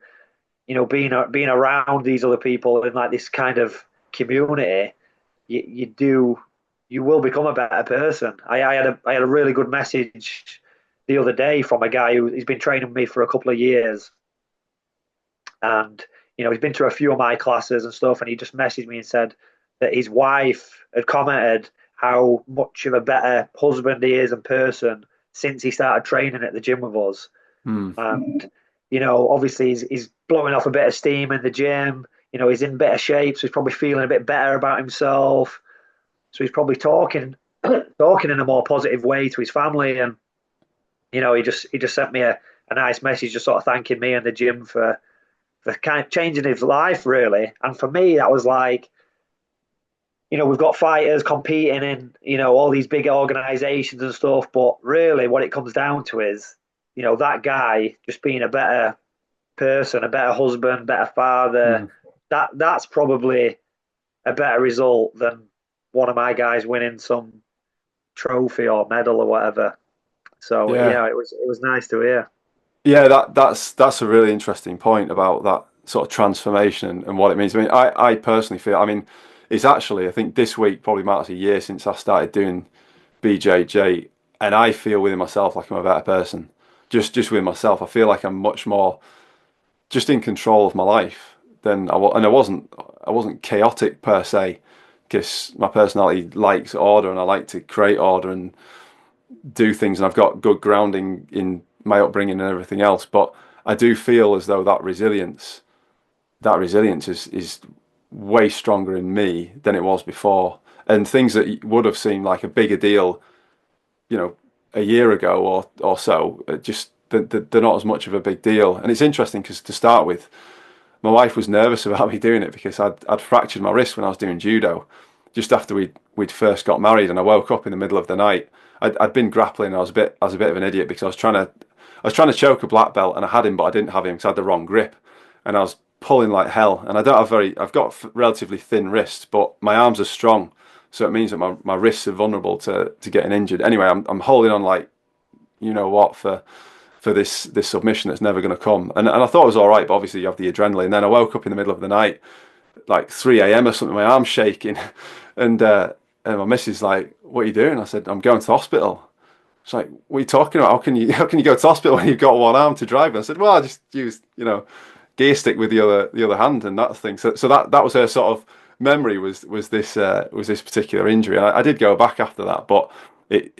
being around these other people in like this kind of community, you will become a better person. I had a really good message the other day from a guy who's been training me for a couple of years, and he's been to a few of my classes and stuff, and he just messaged me and said that his wife had commented how much of a better husband he is in person since he started training at the gym with us. mm, And obviously he's blowing off a bit of steam in the gym. He's in better shape, so he's probably feeling a bit better about himself. So he's probably talking talking in a more positive way to his family, and he just sent me a nice message, just sort of thanking me and the gym for kind of changing his life really. And for me, that was like, we've got fighters competing in all these big organizations and stuff, but really what it comes down to is that guy just being a better person, a better husband, better father. mm. That's probably a better result than one of my guys winning some trophy or medal or whatever. So Yeah, yeah, it was nice to hear. yeah. That's a really interesting point about that sort of transformation and what it means. I mean, I personally feel. I mean, it's actually I think this week probably marks a year since I started doing BJJ, and I feel within myself like I'm a better person. Just with myself, I feel like I'm much more just in control of my life than I was, and I wasn't chaotic per se, because my personality likes order and I like to create order and do things, and I've got good grounding in my upbringing and everything else. But I do feel as though that resilience is way stronger in me than it was before, and things that would have seemed like a bigger deal, you know, a year ago or so, just they're not as much of a big deal. And it's interesting because to start with, my wife was nervous about me doing it because I'd fractured my wrist when I was doing judo, just after we'd first got married, and I woke up in the middle of the night. I'd been grappling, and I was a bit of an idiot because I was trying to choke a black belt, and I had him, but I didn't have him because I had the wrong grip, and I was pulling like hell. And I've got relatively thin wrists, but my arms are strong, so it means that my wrists are vulnerable to getting injured. Anyway, I'm holding on like you know what for this submission that's never going to come. And I thought it was all right, but obviously you have the adrenaline. And then I woke up in the middle of the night, like 3 a.m. or something, my arm's shaking, and my missus like, "What are you doing?" I said, "I'm going to hospital." It's like, "What are you talking about? How can you go to hospital when you've got one arm to drive?" And I said, "Well, I just used gear stick with the other hand and that thing." So that was her sort of memory was this particular injury. And I did go back after that, but it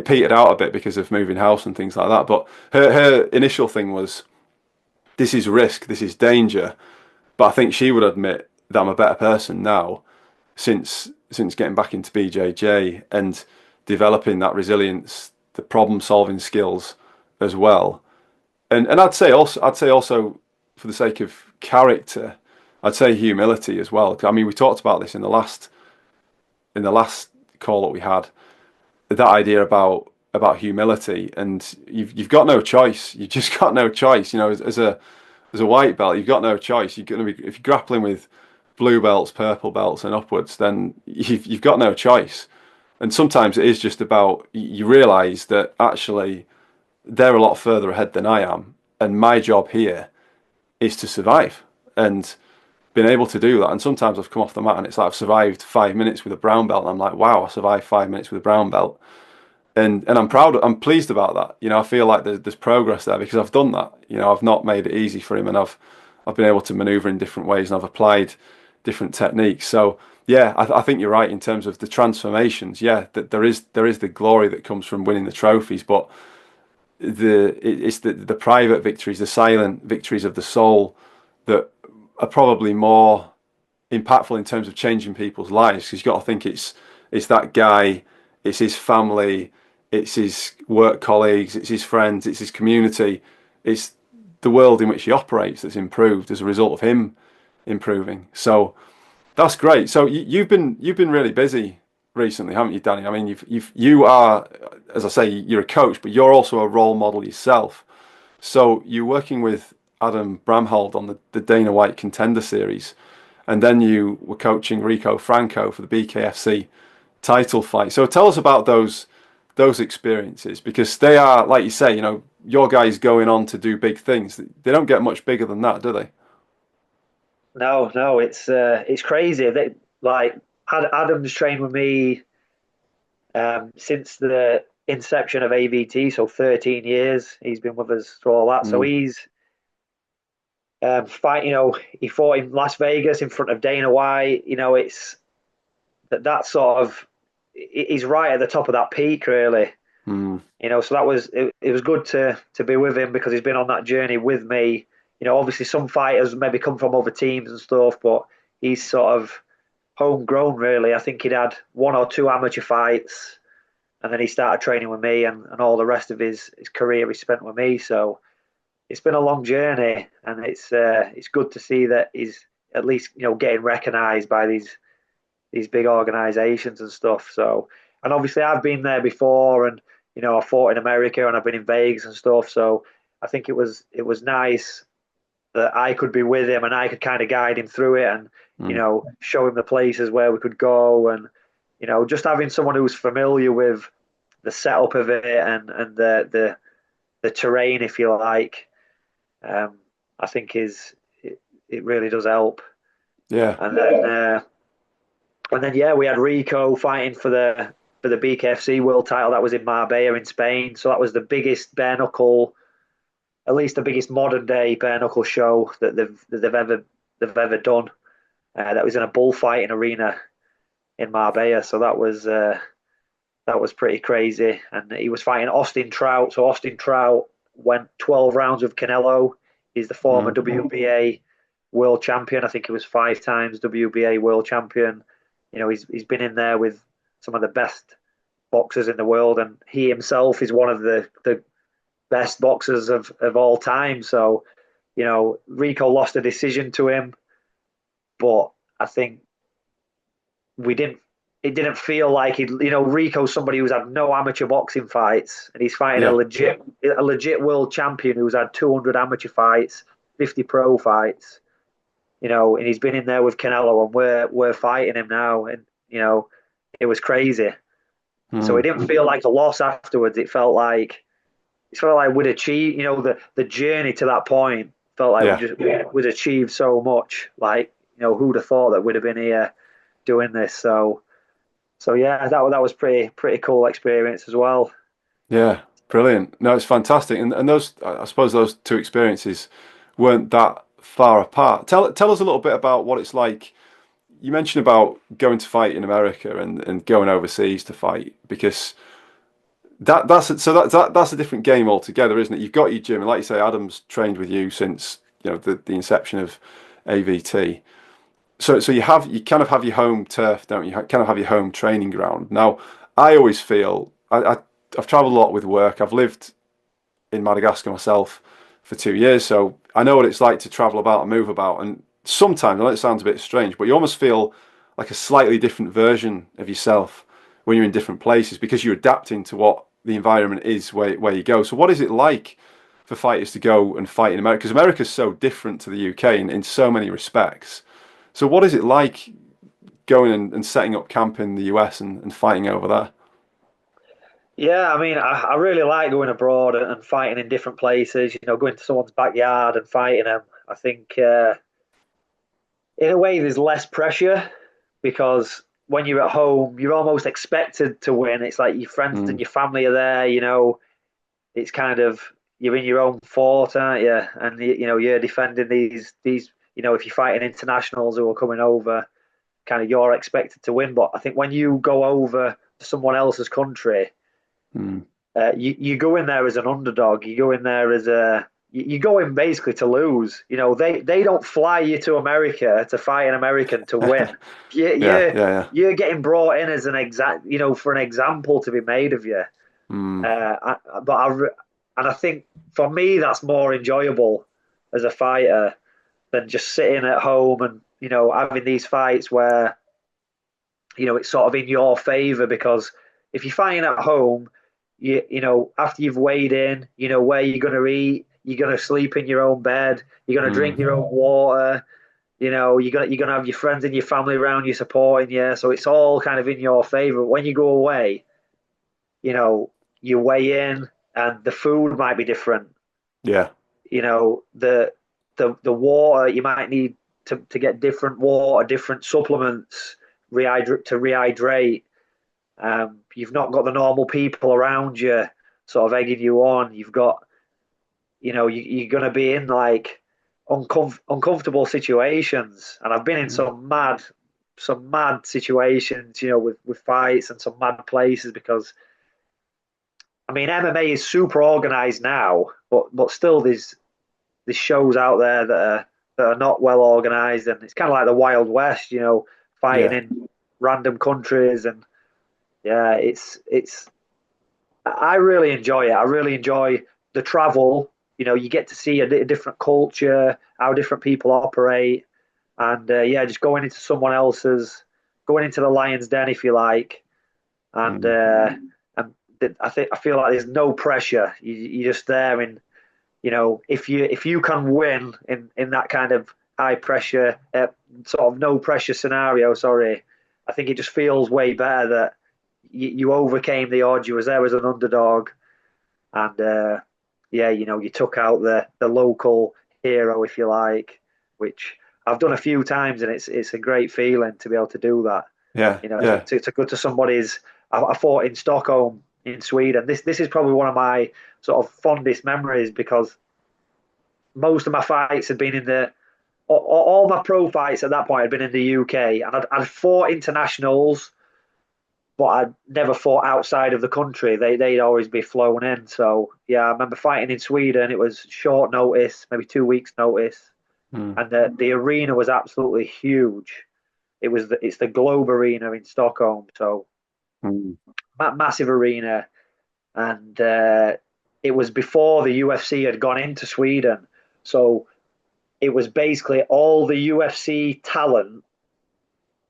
petered out a bit because of moving house and things like that. But her initial thing was, this is risk, this is danger. But I think she would admit that I'm a better person now since getting back into BJJ and developing that resilience, the problem solving skills as well. And I'd say also for the sake of character, I'd say humility as well. I mean, we talked about this in the last call that we had, that idea about humility, and you've got no choice. You just got no choice. You know, as a white belt, you've got no choice. You're going to be, if you're grappling with blue belts, purple belts, and upwards, then you've got no choice. And sometimes it is just about, you realise that actually they're a lot further ahead than I am, and my job here is to survive. And being able to do that, and sometimes I've come off the mat and it's like I've survived 5 minutes with a brown belt, and I'm like, wow, I survived 5 minutes with a brown belt, and I'm pleased about that. You know, I feel like there's progress there because I've done that. You know, I've not made it easy for him, and I've been able to maneuver in different ways, and I've applied different techniques. So yeah, I think you're right in terms of the transformations. Yeah, that there is the glory that comes from winning the trophies, but it's the private victories, the silent victories of the soul that are probably more impactful in terms of changing people's lives. Because you've got to think it's that guy, it's his family, it's his work colleagues, it's his friends, it's his community, it's the world in which he operates that's improved as a result of him improving. So that's great. So you've been really busy recently, haven't you, Danny? I mean, you are, as I say, you're a coach, but you're also a role model yourself. So you're working with Adam Bramhold on the Dana White Contender Series, and then you were coaching Rico Franco for the BKFC title fight. So tell us about those experiences, because they are, like you say, you know, your guys going on to do big things. They don't get much bigger than that, do they? No, no, it's crazy. Like Adam's trained with me since the inception of AVT, so 13 years. He's been with us through all that. So Mm, he's fight. You know, he fought in Las Vegas in front of Dana White. You know, it's that sort of, he's right at the top of that peak, really. mm, You know, so it was good to be with him because he's been on that journey with me. You know, obviously some fighters maybe come from other teams and stuff, but he's sort of homegrown, really. I think he'd had one or two amateur fights, and then he started training with me, and all the rest of his career he spent with me. So it's been a long journey, and it's good to see that he's at least, you know, getting recognised by these big organisations and stuff. So, and obviously I've been there before, and you know I fought in America and I've been in Vegas and stuff. So I think it was nice that I could be with him and I could kind of guide him through it, and you mm. know show him the places where we could go, and you know just having someone who's familiar with the setup of it, and the terrain, if you like. I think it really does help. Yeah. And then yeah, we had Rico fighting for the BKFC world title. That was in Marbella in Spain. So that was the biggest bare knuckle, at least the biggest modern day bare knuckle show that they've ever done. That was in a bullfighting arena in Marbella. So that was pretty crazy. And he was fighting Austin Trout. So Austin Trout went 12 rounds with Canelo. He's the former Mm, WBA world champion. I think he was 5 times WBA world champion. You know, he's been in there with some of the best boxers in the world, and he himself is one of the best boxers of all time. So, you know, Rico lost a decision to him, but I think we didn't. It didn't feel like he, you know, Rico's somebody who's had no amateur boxing fights, and he's fighting yeah. a legit world champion who's had 200 amateur fights, 50 pro fights. You know, and he's been in there with Canelo, and we're fighting him now, and you know, it was crazy. So it Mm, didn't feel like a loss afterwards. It felt like we'd achieved, you know, the journey to that point felt like yeah. we'd achieved so much. Like, you know, who'd have thought that we'd have been here doing this? So yeah, that was pretty cool experience as well. Yeah. Brilliant. No, it's fantastic. And those, I suppose those two experiences weren't that far apart. Tell us a little bit about what it's like you mentioned about going to fight in America and going overseas to fight because that's a different game altogether, isn't it? You've got your gym, and like you say, Adam's trained with you since the inception of AVT. So you kind of have your home turf, don't you? You kind of have your home training ground. Now, I always feel I've travelled a lot with work. I've lived in Madagascar myself for 2 years, so I know what it's like to travel about and move about. And sometimes, I know it sounds a bit strange, but you almost feel like a slightly different version of yourself when you're in different places because you're adapting to what the environment is where you go. So, what is it like for fighters to go and fight in America? Because America's so different to the UK in so many respects. So, what is it like going and setting up camp in the US and fighting over there? Yeah, I mean, I really like going abroad and fighting in different places. Going to someone's backyard and fighting them. I think, in a way, there's less pressure because when you're at home, you're almost expected to win. It's like your friends and Mm, your family are there. It's kind of you're in your own fort, aren't you? And you're defending these. If you're fighting internationals who are coming over, kind of you're expected to win. But I think when you go over to someone else's country, mm. you go in there as an underdog. You go in there as you go in basically to lose. They don't fly you to America to fight an American to win. You, Yeah, you're yeah, yeah. you're getting brought in as an exact, for an example to be made of you. Mm, And I think for me that's more enjoyable as a fighter than just sitting at home and having these fights where it's sort of in your favor because if you're fighting at home, after you've weighed in, where you're going to eat, you're going to sleep in your own bed, you're going to drink mm. your own water. You're gonna have your friends and your family around you supporting you, so it's all kind of in your favor. When you go away, you know, you weigh in, and the food might be different. Yeah. The water you might need to get different water, different supplements, rehydrate. You've not got the normal people around you, sort of egging you on. You've got, you're going to be in like uncomfortable situations, and I've been in Mm, some mad situations, with fights and some mad places because I mean MMA is super organized now, but still there's shows out there that are not well organized, and it's kind of like the Wild West, fighting yeah. in random countries, and yeah, it's I really enjoy it. I really enjoy the travel. You get to see a different culture, how different people operate, and yeah, just going into the lion's den, if you like, and Mm, I feel like there's no pressure. You're just there, and if you can win in that kind of high pressure, sort of no pressure scenario. Sorry, I think it just feels way better that you overcame the odds. You was there as an underdog, and yeah, you took out the local hero, if you like, which I've done a few times, and it's a great feeling to be able to do that. yeah, To, yeah. to go to somebody's. I fought in Stockholm in Sweden. This is probably one of my sort of fondest memories because most of my fights had been in the all my pro fights at that point had been in the UK, and I'd fought internationals, but I'd never fought outside of the country. They'd always be flown in. So yeah, I remember fighting in Sweden. It was short notice, maybe 2 weeks notice, Mm, and the arena was absolutely huge. It's the Globe Arena in Stockholm, so mm. massive arena, and it was before the UFC had gone into Sweden, so it was basically all the UFC talent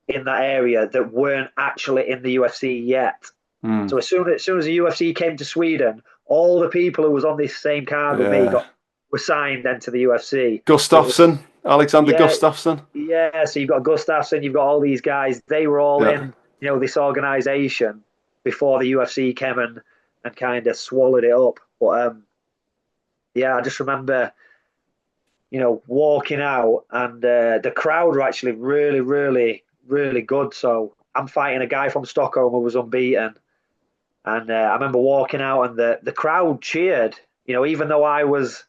in that area that weren't actually in the UFC yet. Mm. So as soon as the UFC came to Sweden, all the people who was on this same card with me Yeah. were signed then to the UFC. So it was Gustafsson, Alexander yeah, Gustafsson. yeah. So you've got Gustafsson, you've got all these guys. They were all Yeah. in, this organization before the UFC came and kind of swallowed it up. But yeah, I just remember, walking out, and the crowd were actually really, really, really good. So I'm fighting a guy from Stockholm who was unbeaten, and I remember walking out, and the crowd cheered. Even though I was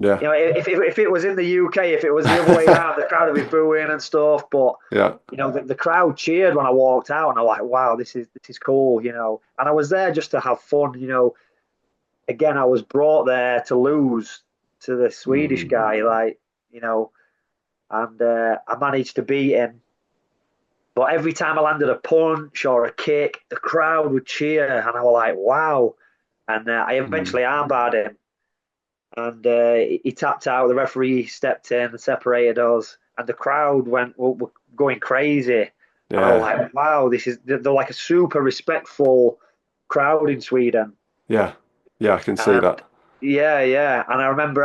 Yeah. If it was in the UK, if it was the other way around, the crowd would be booing and stuff. But Yeah. the crowd cheered when I walked out, and I'm like, wow, this is cool. And I was there just to have fun. Again, I was brought there to lose to the Swedish Mm. guy, like and I managed to beat him. But every time I landed a punch or a kick, the crowd would cheer, and I was like, wow. And I Mm. eventually armbarred him, and he tapped out. The referee stepped in and separated us, and the crowd were going crazy. And I was Yeah. like, wow, they're like a super respectful crowd in Sweden. Yeah. Yeah, I can see And that. yeah, yeah. And I remember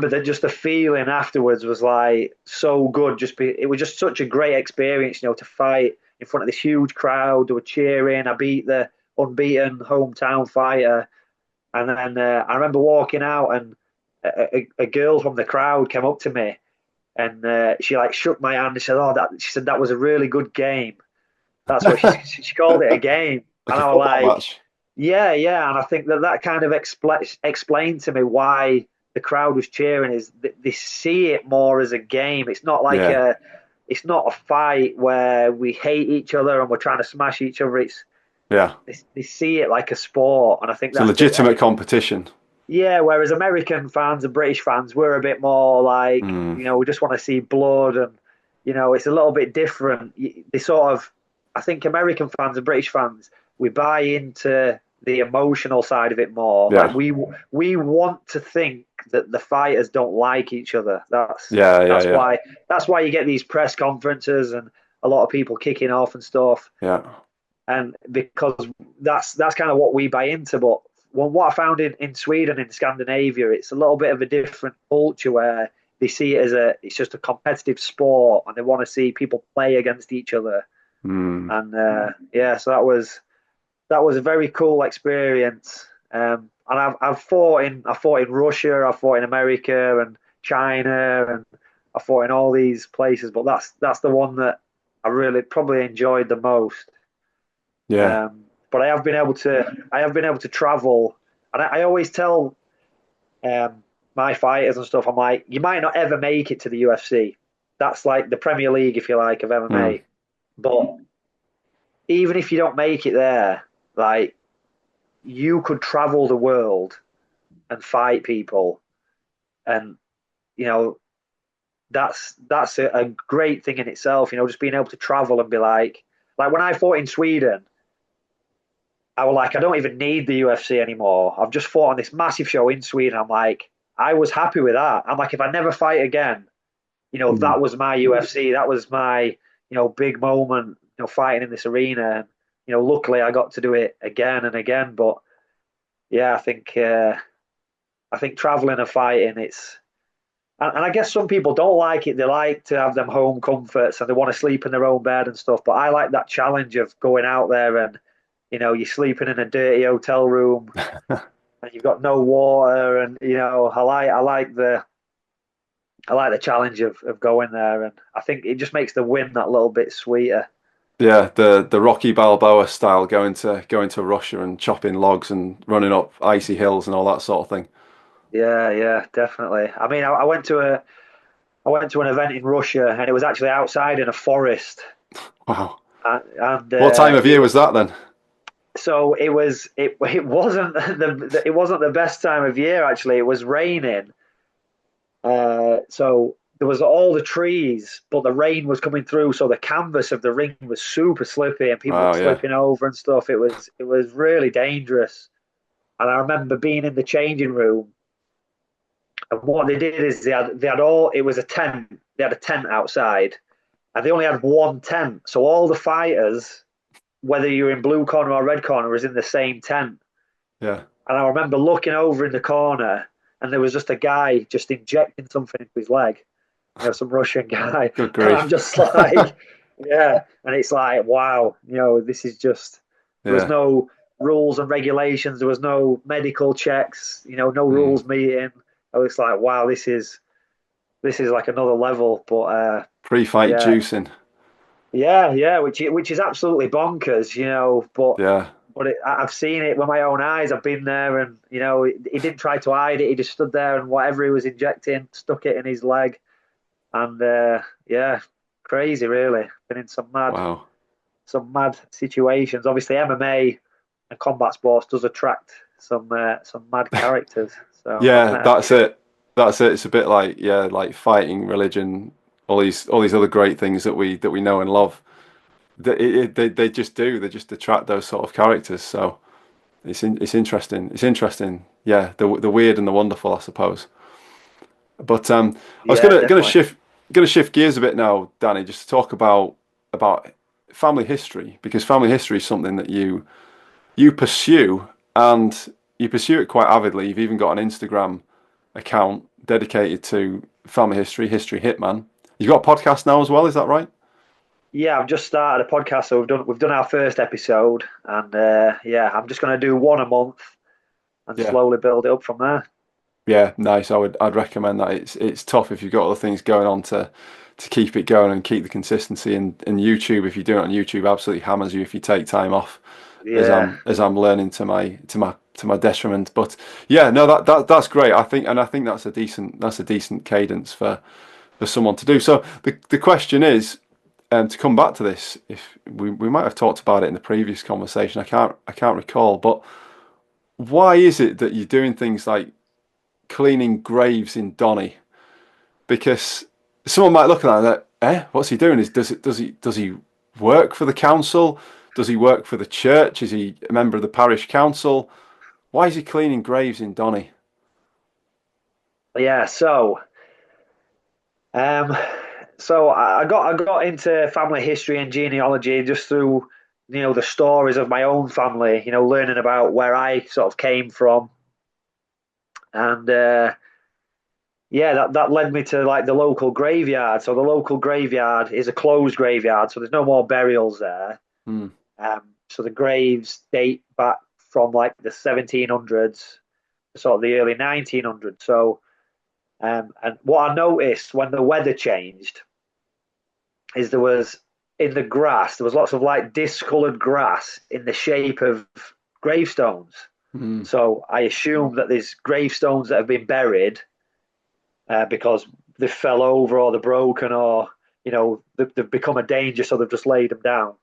that just the feeling afterwards was like so good. It was just such a great experience, to fight in front of this huge crowd. They were cheering. I beat the unbeaten hometown fighter. And then I remember walking out, and a girl from the crowd came up to me, and she like shook my hand and said, "Oh, that," she said, "that was a really good game." That's what she called it, a game. Like And a I was football like, match. "Yeah, yeah." And I think that kind of explained to me why the crowd was cheering. Is they see it more as a game. Yeah. It's not a fight where we hate each other and we're trying to smash each other. Yeah. They see it like a sport, and I think It's a that's the legitimate competition. yeah, whereas American fans and British fans, we're a bit more like, Mm. we just want to see blood, and it's a little bit different. They sort of, I think American fans and British fans, we buy into the emotional side of it more. Like Yeah. we want to think that the fighters don't like each other. Yeah. Yeah. That's Yeah. why that's why you get these press conferences and a lot of people kicking off and stuff, Yeah. and because that's kind of what we buy into. But what I found in Sweden, in Scandinavia, it's a little bit of a different culture where they see it as it's just a competitive sport, and they want to see people play against each other. Mm. And yeah, so that was a very cool experience. And I fought in Russia, I fought in America and China, and I fought in all these places. But that's the one that I really probably enjoyed the most. Yeah. But I have been able to travel, and I always tell my fighters and stuff. I'm like, you might not ever make it to the UFC. That's like the Premier League, if you like, of Mm. MMA. But even if you don't make it there, like you could travel the world and fight people, and you know that's a great thing in itself. Just being able to travel and be like when I fought in Sweden. I was like, I don't even need the UFC anymore. I've just fought on this massive show in Sweden. I'm like, I was happy with that. I'm like, if I never fight again, Mm. that was my UFC. That was my, big moment, fighting in this arena. And, luckily I got to do it again and again. But yeah, I think traveling and fighting, and I guess some people don't like it. They like to have them home comforts and they want to sleep in their own bed and stuff. But I like that challenge of going out there and you're sleeping in a dirty hotel room and you've got no water, and I like the challenge of going there, and I think it just makes the win that little bit sweeter. Yeah, the Rocky Balboa style, going to Russia and chopping logs and running up icy hills and all that sort of thing. Yeah, yeah, definitely. I mean, I went to an event in Russia, and it was actually outside in a forest, Wow. and What time of year was that then? so it wasn't the best time of year, actually. It was raining. So there was all the trees, but the rain was coming through, so the canvas of the ring was super slippy, and people were Wow, yeah. slipping over and stuff. It was really dangerous. And I remember being in the changing room, and what they did is they had all it was a tent. They had a tent outside, and they only had one tent, so all the fighters, whether you're in blue corner or red corner, was in the same tent. Yeah. And I remember looking over in the corner, and there was just a guy just injecting something into his leg, some Russian guy. Good And I'm grief. just like, yeah. And it's like, wow, this is just, there was Yeah. no rules and regulations. There was no medical checks, no Mm. rules meeting. I was like, wow, this is like another level. But Pre-fight yeah, juicing. yeah, yeah, which is absolutely bonkers, But Yeah. but I've seen it with my own eyes. I've been there, and he didn't try to hide it. He just stood there, and whatever he was injecting, stuck it in his leg, and yeah, crazy, really. Been in Wow. some mad situations. Obviously, MMA and combat sports does attract some mad characters. So I've Yeah, met a that's few. it. That's it. It's a bit like, yeah, like fighting, religion, all these other great things that we know and love. They just do. They just attract those sort of characters. So it's interesting. It's interesting. Yeah, the weird and the wonderful, I suppose. But I was Yeah, definitely. gonna shift gears a bit now, Danny, just to talk about family history, because family history is something that you pursue, and you pursue it quite avidly. You've even got an Instagram account dedicated to family history, History Hitman. You've got a podcast now as well, is that right? Yeah, I've just started a podcast, so we've done our first episode, and yeah, I'm just going to do one a month and Yeah. slowly build it up from there. Yeah, nice. I'd recommend that. It's tough if you've got other things going on to keep it going and keep the consistency. And YouTube, if you do it on YouTube, absolutely hammers you if you take time off, Yeah, as I'm learning to my detriment. But yeah, no, that's great. I think that's a decent cadence for someone to do. So the question is, to come back to this, if we might have talked about it in the previous conversation, I can't recall, but why is it that you're doing things like cleaning graves in Donny? Because someone might look at that and like, what's he doing? Does he work for the council? Does he work for the church? Is he a member of the parish council? Why is he cleaning graves in Donny? yeah. Um, so I got into family history and genealogy just through the stories of my own family. Learning about where I sort of came from, and yeah, that led me to like the local graveyard. So the local graveyard is a closed graveyard, so there's no more burials there. Hmm. So the graves date back from like the 1700s, sort of the early 1900s. So, and what I noticed when the weather changed is in the grass, there was lots of like discolored grass in the shape of gravestones. Hmm. So I assume that there's gravestones that have been buried because they fell over or they're broken or they've become a danger, so they've just laid them down.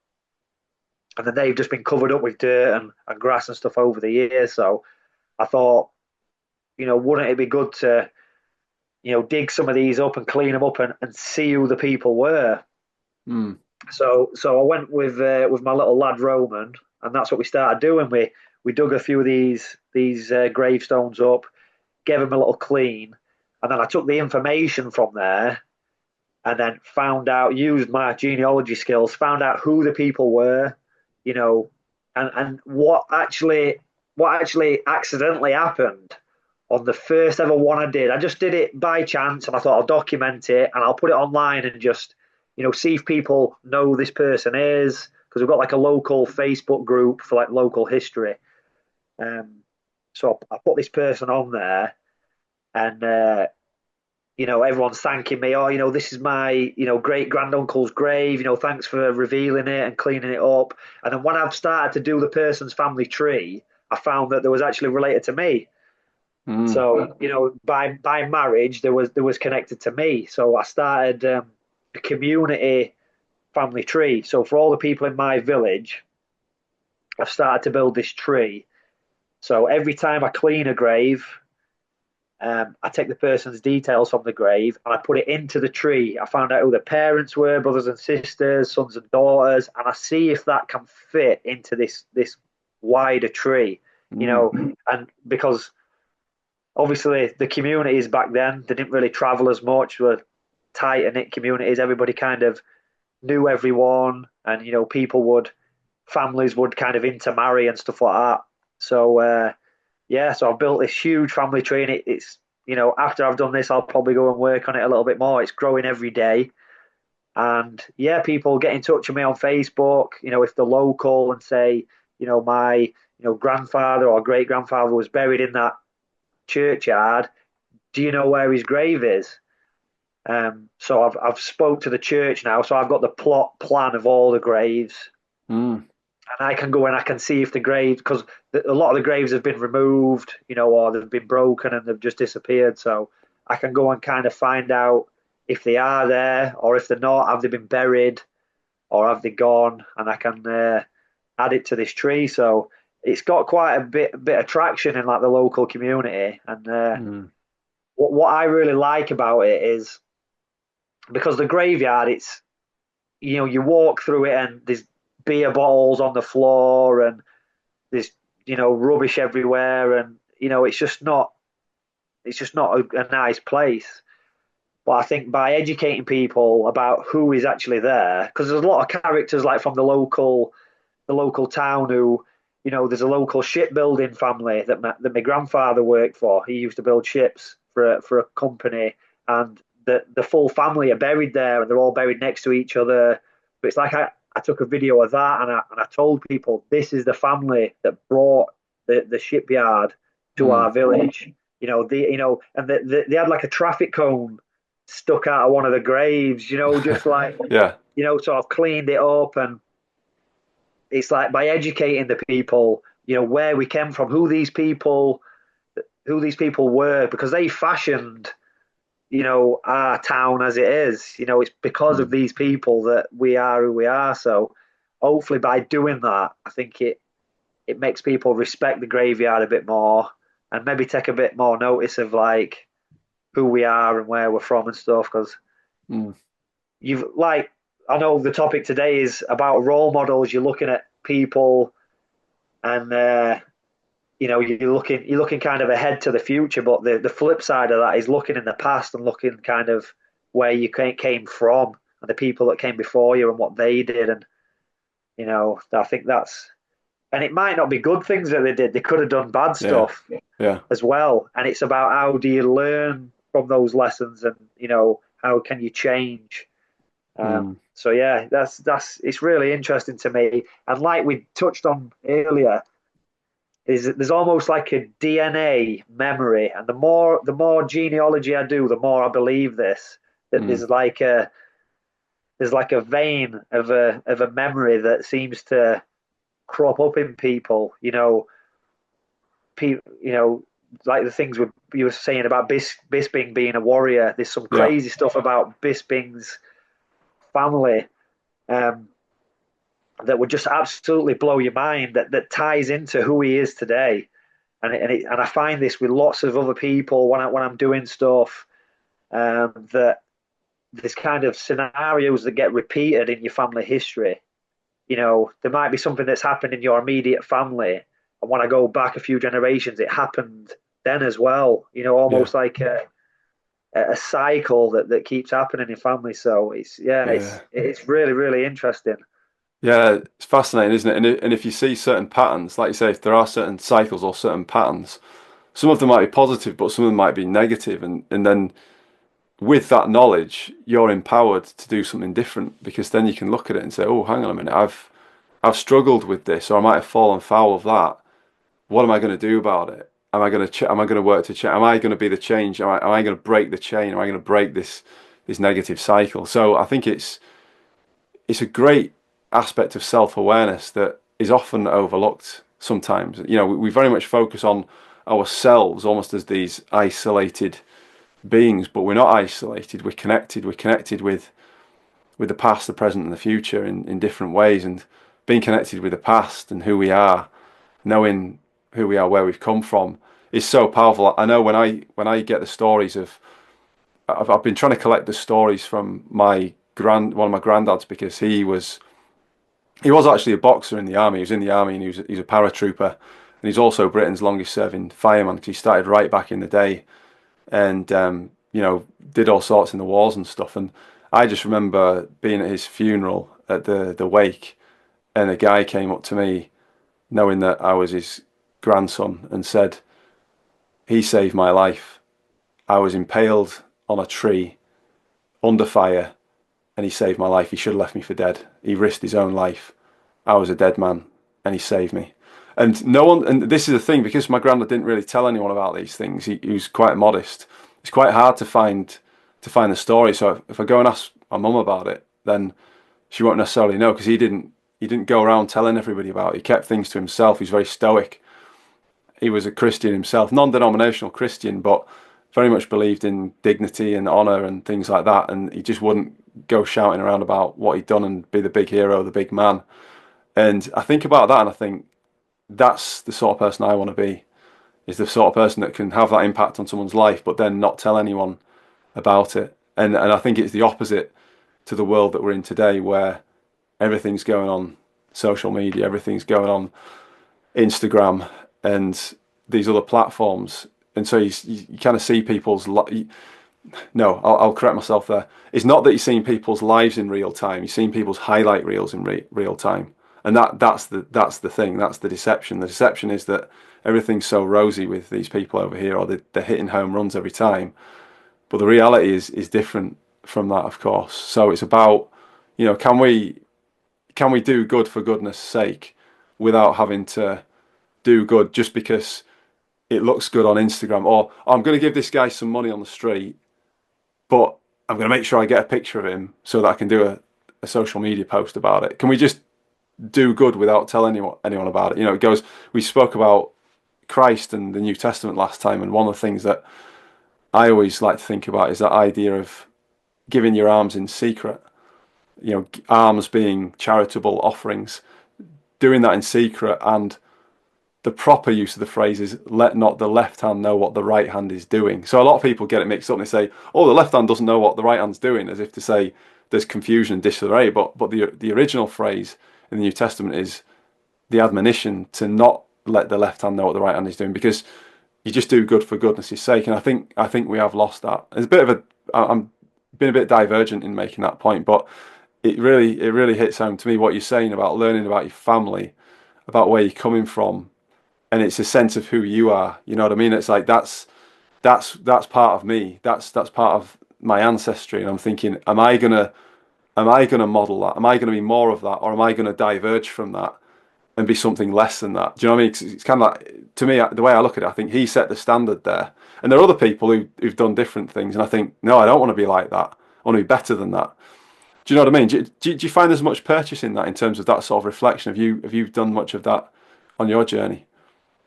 And then they've just been covered up with dirt and grass and stuff over the years. So I thought, wouldn't it be good to, dig some of these up and clean them up and see who the people were? Hmm. So I went with my little lad Roman, and that's what we started doing. We dug a few of these gravestones up, gave them a little clean, and then I took the information from there and then used my genealogy skills, found out who the people were, you know, and what actually accidentally happened on the first ever one I did. I just did it by chance, and I thought I'll document it and I'll put it online and just, see if people know who this person is, because we've got like a local Facebook group for like local history. Um, so I put this person on there, and everyone's thanking me. Oh, this is my, great granduncle's grave. Thanks for revealing it and cleaning it up. And then when I've started to do the person's family tree, I found that there was actually related to me. Hmm. So, by marriage, there was connected to me. So I started a community family tree. So for all the people in my village, I've started to build this tree. So every time I clean a grave, I take the person's details from the grave and I put it into the tree. I found out who their parents were, brothers and sisters, sons and daughters, and I see if that can fit into this wider tree. Hmm. And because obviously the communities back then they didn't really travel as much, were tight knit communities. Everybody kind of knew everyone, and families would kind of intermarry and stuff like that. So yeah, so I've built this huge family tree, and it's after I've done this, I'll probably go and work on it a little bit more. It's growing every day, and yeah, people get in touch with me on Facebook. If they're local and say, my grandfather or great grandfather was buried in that churchyard. Do you know where his grave is? So I've spoke to the church now, so I've got the plot plan of all the graves. Hmm. and I can go and I can see if the grave, because a lot of the graves have been removed, or they've been broken and they've just disappeared. So I can go and kind of find out if they are there or if they're not. Have they been buried or have they gone? And I can add it to this tree. So it's got quite a bit of traction in like the local community. And Mm. what I really like about it is because the graveyard, it's you walk through it and there's beer bottles on the floor and there's rubbish everywhere, and it's just not a nice place. But I think by educating people about who is actually there, because there's a lot of characters like from the local town who, there's a local shipbuilding family that my grandfather worked for. He used to build ships for a company, and the full family are buried there, and they're all buried next to each other. But it's like I took a video of that, and I told people this is the family that brought the shipyard to Mm. our village. And they had like a traffic cone stuck out of one of the graves. Just like Yeah. sort of cleaned it up, and it's like by educating the people, where we came from, who these people were, because they fashioned, our town as it is. It's because of Mm. these people that we are who we are. So hopefully by doing that, I think it makes people respect the graveyard a bit more and maybe take a bit more notice of like who we are and where we're from and stuff. Because Mm. you've like I know the topic today is about role models. You're looking at people, and you're looking kind of ahead to the future, but the flip side of that is looking in the past and looking kind of where you came from and the people that came before you and what they did. And I think that's, and it might not be good things that they did. They could have done bad Yeah. stuff Yeah. as well. And it's about how do you learn from those lessons, and how can you change. Mm. So yeah, that's it's really interesting to me. And like we touched on earlier, is that there's almost like a DNA memory, and the more genealogy I do, the more I believe this, that Mm. there's like a vein of a memory that seems to crop up in people. People, like the things you were saying about Bisping being a warrior. There's some Yeah. crazy stuff about Bisping's family, um, that would just absolutely blow your mind. That ties into who he is today. And I find this with lots of other people when I'm doing stuff, that there's kind of scenarios that get repeated in your family history. There might be something that's happened in your immediate family, and when I go back a few generations, it happened then as well. Yeah. Almost like a cycle that keeps happening in family. So it's yeah, it's Yeah. it's really really interesting. Yeah, it's fascinating, isn't it? And if you see certain patterns, like you say, if there are certain cycles or certain patterns, some of them might be positive, but some of them might be negative. And then with that knowledge, you're empowered to do something different, because then you can look at it and say, "Oh, hang on a minute, I've struggled with this, or I might have fallen foul of that. What am I going to do about it? Am I going to work to change? Am I going to be the change? Am I going to break the chain? Am I going to break this negative cycle?" So I think it's a great aspect of self-awareness that is often overlooked sometimes. We very much focus on ourselves almost as these isolated beings, but we're not isolated. We're connected. We're connected with the past, the present, and the future in different ways. And being connected with the past and who we are, knowing who we are, where we've come from, is so powerful. I know when I get the stories of, I've been trying to collect the stories from one of my granddads, because he was actually a boxer in the army. He was in the army, and he's a paratrooper, and he's also Britain's longest serving fireman, because he started right back in the day, and did all sorts in the wars and stuff. And I just remember being at his funeral at the wake, and a guy came up to me, knowing that I was his grandson, and said, "He saved my life. I was impaled on a tree under fire, and he saved my life. He should have left me for dead. He risked his own life. I was a dead man, and he saved me." And no one, and this is the thing, because my granddad didn't really tell anyone about these things. He was quite modest. It's quite hard to find the story. So if I go and ask my mum about it, then she won't necessarily know, because he didn't he didn't go around telling everybody about it. He kept things to himself. He's very stoic. He was a Christian himself, non-denominational Christian, but very much believed in dignity and honor and things like that. And he just wouldn't go shouting around about what he'd done and be the big hero, the big man. And I think about that, and I think that's the sort of person I want to be. Is the sort of person that can have that impact on someone's life, but then not tell anyone about it. And I think it's the opposite to the world that we're in today, where everything's going on social media, everything's going on Instagram and these other platforms. And so you kind of see people's no, I'll correct myself there. It's not that you're seeing people's lives in real time. You're seeing people's highlight reels in real time, and that's the thing. That's the deception. The deception is that everything's so rosy with these people over here, or they're hitting home runs every time. But the reality is different from that, of course. So it's about, can we do good for goodness sake without having to do good just because it looks good on Instagram, or I'm going to give this guy some money on the street, but I'm going to make sure I get a picture of him so that I can do a social media post about it. Can we just do good without telling anyone about it? It goes. We spoke about Christ and the New Testament last time, and one of the things that I always like to think about is that idea of giving your alms in secret. Alms being charitable offerings, doing that in secret, and the proper use of the phrase is let not the left hand know what the right hand is doing. So a lot of people get it mixed up and they say, oh, the left hand doesn't know what the right hand's doing, as if to say there's confusion and disarray. But the original phrase in the New Testament is the admonition to not let the left hand know what the right hand is doing, because you just do good for goodness' sake. And I think we have lost that. It's a bit of a I'm been a bit divergent in making that point, but it really hits home to me what you're saying about learning about your family, about where you're coming from, and it's a sense of who you are. You know what I mean? It's like that's part of me. That's part of my ancestry, and I'm thinking, am I gonna model that? Am I gonna be more of that, or am I gonna diverge from that and be something less than that? Do you know what I mean? It's kind of like, to me, the way I look at it, I think he set the standard there, and there are other people who've done different things, and I think, no, I don't want to be like that. I want to be better than that. Do you know what I mean? Do you find there's much purchase in that in terms of that sort of reflection? Have you done much of that on your journey?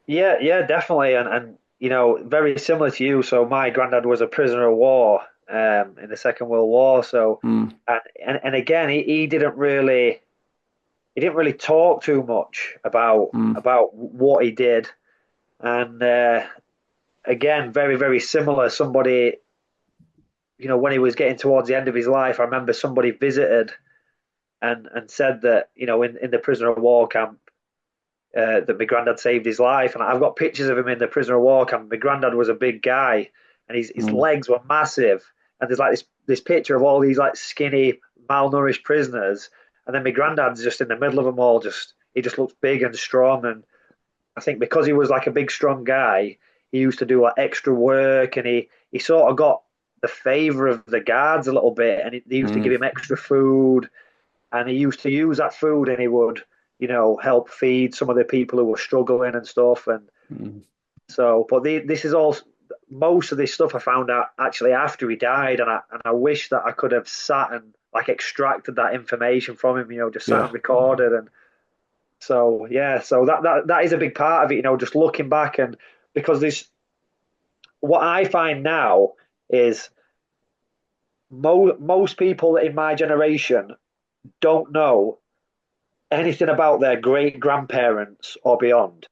Yeah, yeah, definitely, and very similar to you. So my granddad was a prisoner of war in the Second World War. So, Mm, and again, he didn't really talk too much about mm, about what he did, and again, very very similar. Somebody, when he was getting towards the end of his life, I remember somebody visited and said that in the prisoner of war camp that my granddad saved his life. And I've got pictures of him in the prisoner of war camp. My granddad was a big guy, and his mm, legs were massive. And there's like this picture of all these like skinny, malnourished prisoners, and then my granddad's just in the middle of them all. He just looks big and strong. And I think because he was like a big, strong guy, he used to do like extra work, and he sort of got the favor of the guards a little bit, and they used to give mm, him extra food, and he used to use that food, and he would help feed some of the people who were struggling and stuff. And mm. so, but this is all, most of this stuff I found out actually after he died, and I wish that I could have sat and like extracted that information from him, just sat Yeah. and recorded. And so yeah, so that is a big part of it, just looking back. And because this, what I find now is most people in my generation don't know anything about their great grandparents or beyond.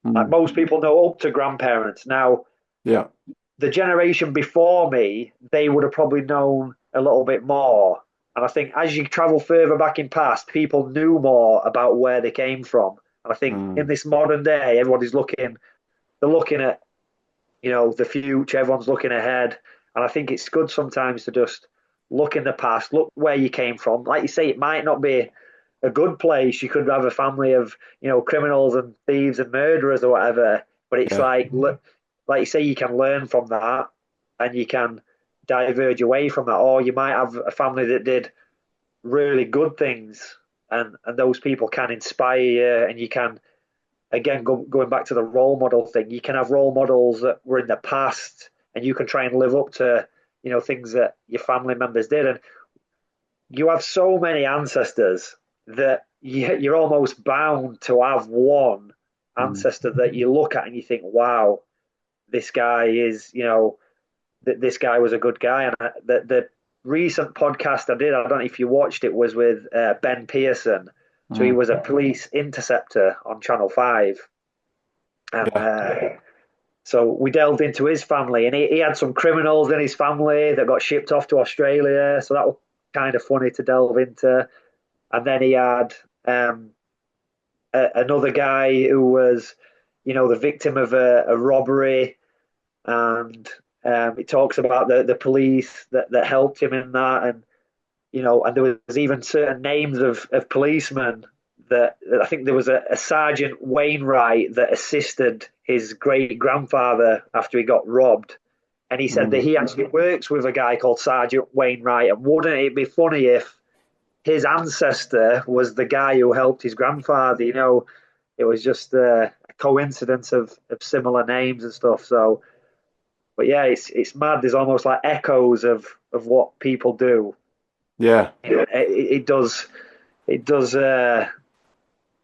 Like Mm, most people know up to grandparents. Now, yeah. the generation before me, they would have probably known a little bit more. And I think as you travel further back in past, people knew more about where they came from. And I think in Mm, this modern day, everybody's they're looking at, the future, everyone's looking ahead. And I think it's good sometimes to just look in the past, look where you came from. Like you say, it might not be a good place. You could have a family of, criminals and thieves and murderers or whatever. But it's yeah. like you say, you can learn from that, and you can diverge away from that. Or you might have a family that did really good things, and those people can inspire you, and you can, again, going back to the role model thing, you can have role models that were in the past, and you can try and live up to, things that your family members did. And you have so many ancestors that you're almost bound to have one Mm. ancestor that you look at and you think, wow, this guy is, this guy was a good guy. And the recent podcast I did, I don't know if you watched it, was with Ben Pearson. So he Mm. was a police interceptor on Channel 5. And Yeah. so we delved into his family, and he had some criminals in his family that got shipped off to Australia. So that was kind of funny to delve into. And then he had another guy who was, the victim of a robbery, and it talks about the police that helped him in that, and and there was even certain names of policemen that I think there was a Sergeant Wainwright that assisted his great grandfather after he got robbed. And he said that Mm. he actually works with a guy called Sergeant Wainwright. And wouldn't it be funny if his ancestor was the guy who helped his grandfather? It was just a coincidence of similar names and stuff. So, but yeah, it's mad. There's almost like echoes of what people do. Yeah. It does it does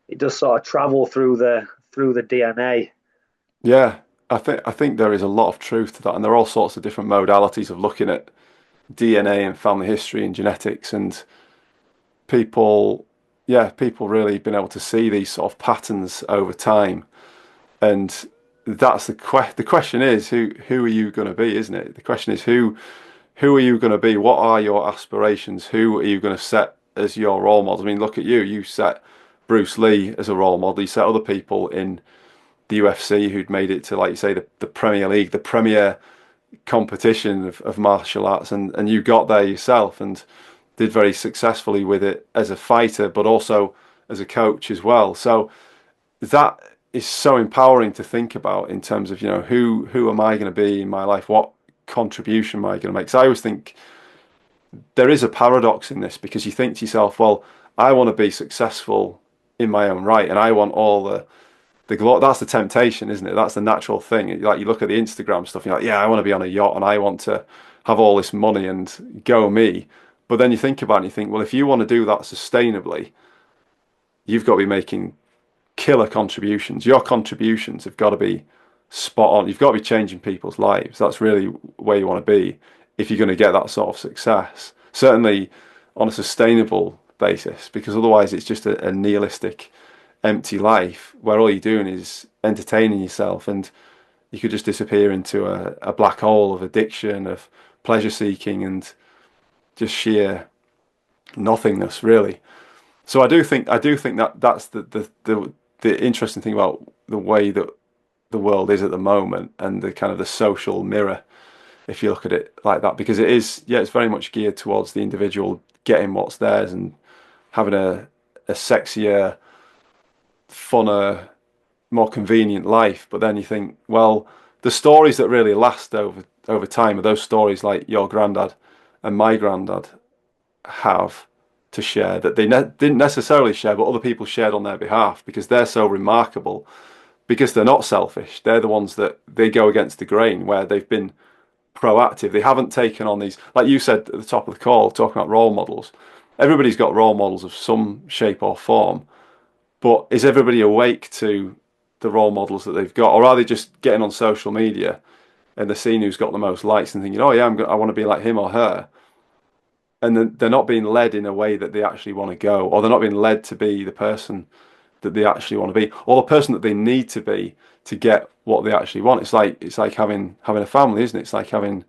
it does sort of travel through the DNA. Yeah. I think there is a lot of truth to that, and there are all sorts of different modalities of looking at DNA and family history and genetics, and people, yeah, people really been able to see these sort of patterns over time. And that's the question is who are you going to be, isn't it? The question is who are you going to be? What are your aspirations? Who are you going to set as your role model? I mean, look at you. You set Bruce Lee as a role model. You set other people in the UFC who'd made it to, like you say, the Premier League, the premier competition of martial arts, and you got there yourself and did very successfully with it as a fighter, but also as a coach as well. So that is so empowering to think about in terms of, who am I going to be in my life? What contribution am I going to make? So I always think there is a paradox in this, because you think to yourself, well, I want to be successful in my own right, and I want all the glory. That's the temptation, isn't it? That's the natural thing. Like, you look at the Instagram stuff, you're like, yeah, I want to be on a yacht and I want to have all this money and go me. But then you think about it and you think, well, if you want to do that sustainably, you've got to be making killer contributions. Your contributions have got to be spot on. You've got to be changing people's lives. That's really where you want to be if you're going to get that sort of success. Certainly on a sustainable basis, because otherwise it's just a nihilistic, empty life where all you're doing is entertaining yourself, and you could just disappear into a black hole of addiction, of pleasure seeking, and just sheer nothingness, really. So I do think that that's the interesting thing about the way that the world is at the moment, and the kind of the social mirror, if you look at it like that, because it is, yeah, it's very much geared towards the individual getting what's theirs and having a sexier, funner, more convenient life. But then you think, well, the stories that really last over time are those stories like your granddad and my granddad have to share, that they didn't necessarily share, but other people shared on their behalf, because they're so remarkable, because they're not selfish. They're the ones that they go against the grain, where they've been proactive. They haven't taken on these, like you said at the top of the call, talking about role models. Everybody's got role models of some shape or form, but is everybody awake to the role models that they've got, or are they just getting on social media and they're seeing who's got the most likes and thinking, oh yeah, I want to be like him or her, and then they're not being led in a way that they actually want to go, or they're not being led to be the person that they actually want to be, or the person that they need to be to get what they actually want. It's like having a family, isn't it? It's like having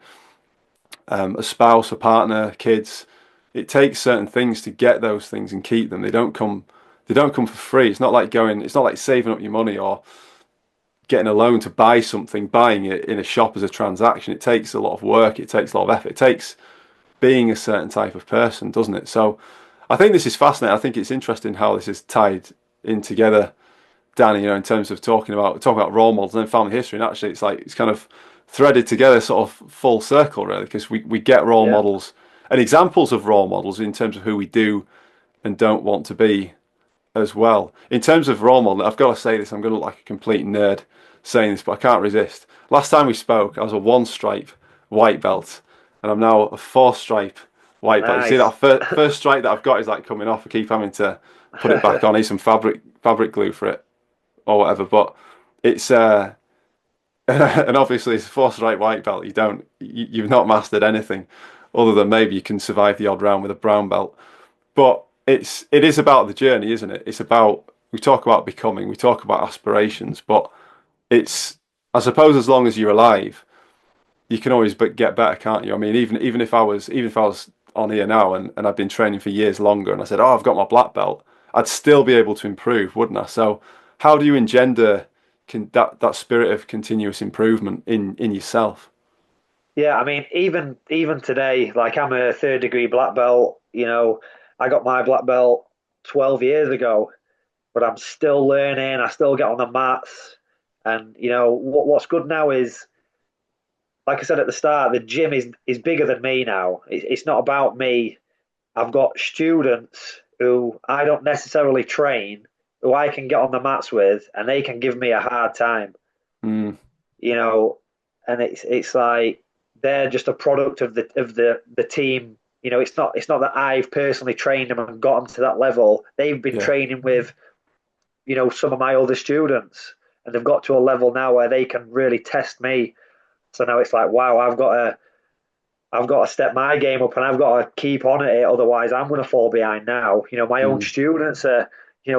a spouse, a partner, kids. It takes certain things to get those things and keep them. They don't come for free. It's not like going. It's not like saving up your money or getting a loan to buy something, buying it in a shop as a transaction. It takes a lot of work. It takes a lot of effort. It takes being a certain type of person, doesn't it? So I think this is fascinating. I think it's interesting how this is tied in together, Danny, in terms of talking about role models and then family history. And actually, it's like it's kind of threaded together, sort of full circle, really, because we get role Yeah, models and examples of role models in terms of who we do and don't want to be as well. In terms of role model, I've got to say this. I'm going to look like a complete nerd saying this, but I can't resist. Last time we spoke, I was a one stripe white belt, and I'm now a four stripe white belt. You see Nice. that first strike that I've got is like coming off. I keep having to put it back on. Need some fabric glue for it or whatever. But it's and obviously it's a four strike white belt. You've not mastered anything other than maybe you can survive the odd round with a brown belt. But it is about the journey, isn't it? It's about we talk about becoming, we talk about aspirations, but it's I suppose as long as you're alive, you can always get better, can't you? I mean, even if I was on here now and I've been training for years longer, and I said, oh, I've got my black belt, I'd still be able to improve, wouldn't I? So, how do you engender that spirit of continuous improvement in yourself? Yeah, I mean, even today, like I'm a third degree black belt. I got my black belt 12 years ago, but I'm still learning. I still get on the mats, and what's good now is, like I said at the start, the gym is bigger than me now. It's not about me. I've got students who I don't necessarily train, who I can get on the mats with, and they can give me a hard time. Mm, you know, and it's like they're just a product of the team. It's not that I've personally trained them and got them to that level. They've been yeah, training with some of my other students, and they've got to a level now where they can really test me. So now it's like, wow, I've got to step my game up, and I've got to keep on at it. Otherwise, I'm going to fall behind now. My own mm, students are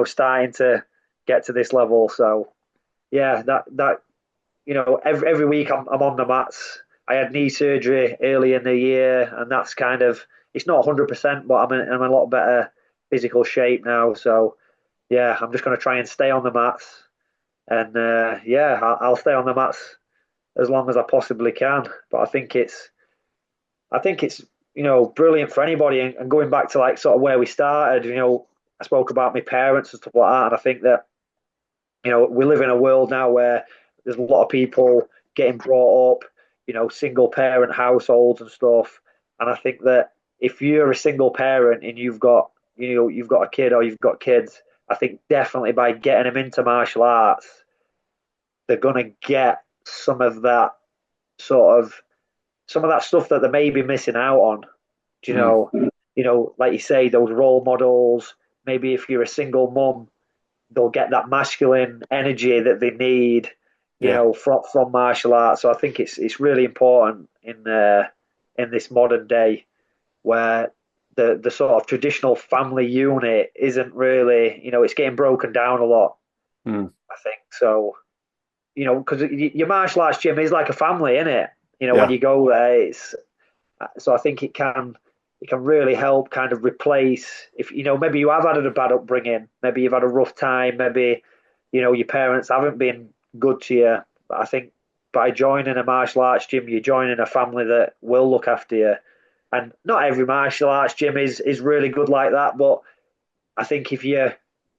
starting to get to this level. So yeah, that every week I'm on the mats. I had knee surgery early in the year, and that's kind of it's not 100%, but I'm in a lot better physical shape now. So yeah, I'm just going to try and stay on the mats, and yeah, I'll stay on the mats as long as I possibly can. But I think it's brilliant for anybody. And going back to like sort of where we started, I spoke about my parents and stuff like that, and I think that we live in a world now where there's a lot of people getting brought up, single parent households and stuff. And I think that if you're a single parent and you've got a kid or you've got kids, I think definitely by getting them into martial arts, they're gonna get sort of some of that stuff that they may be missing out on. Do mm, like you say, those role models. Maybe if you're a single mum, they'll get that masculine energy that they need, yeah, from martial arts. So I think it's really important in this modern day where the sort of traditional family unit isn't really, it's getting broken down a lot. mm, I think so. Because your martial arts gym is like a family, isn't it? When yeah, you go there, it's so I think it can really help kind of replace if maybe you have had a bad upbringing, maybe you've had a rough time, maybe your parents haven't been good to you. But I think by joining a martial arts gym, you're joining a family that will look after you. And not every martial arts gym is really good like that, but I think if you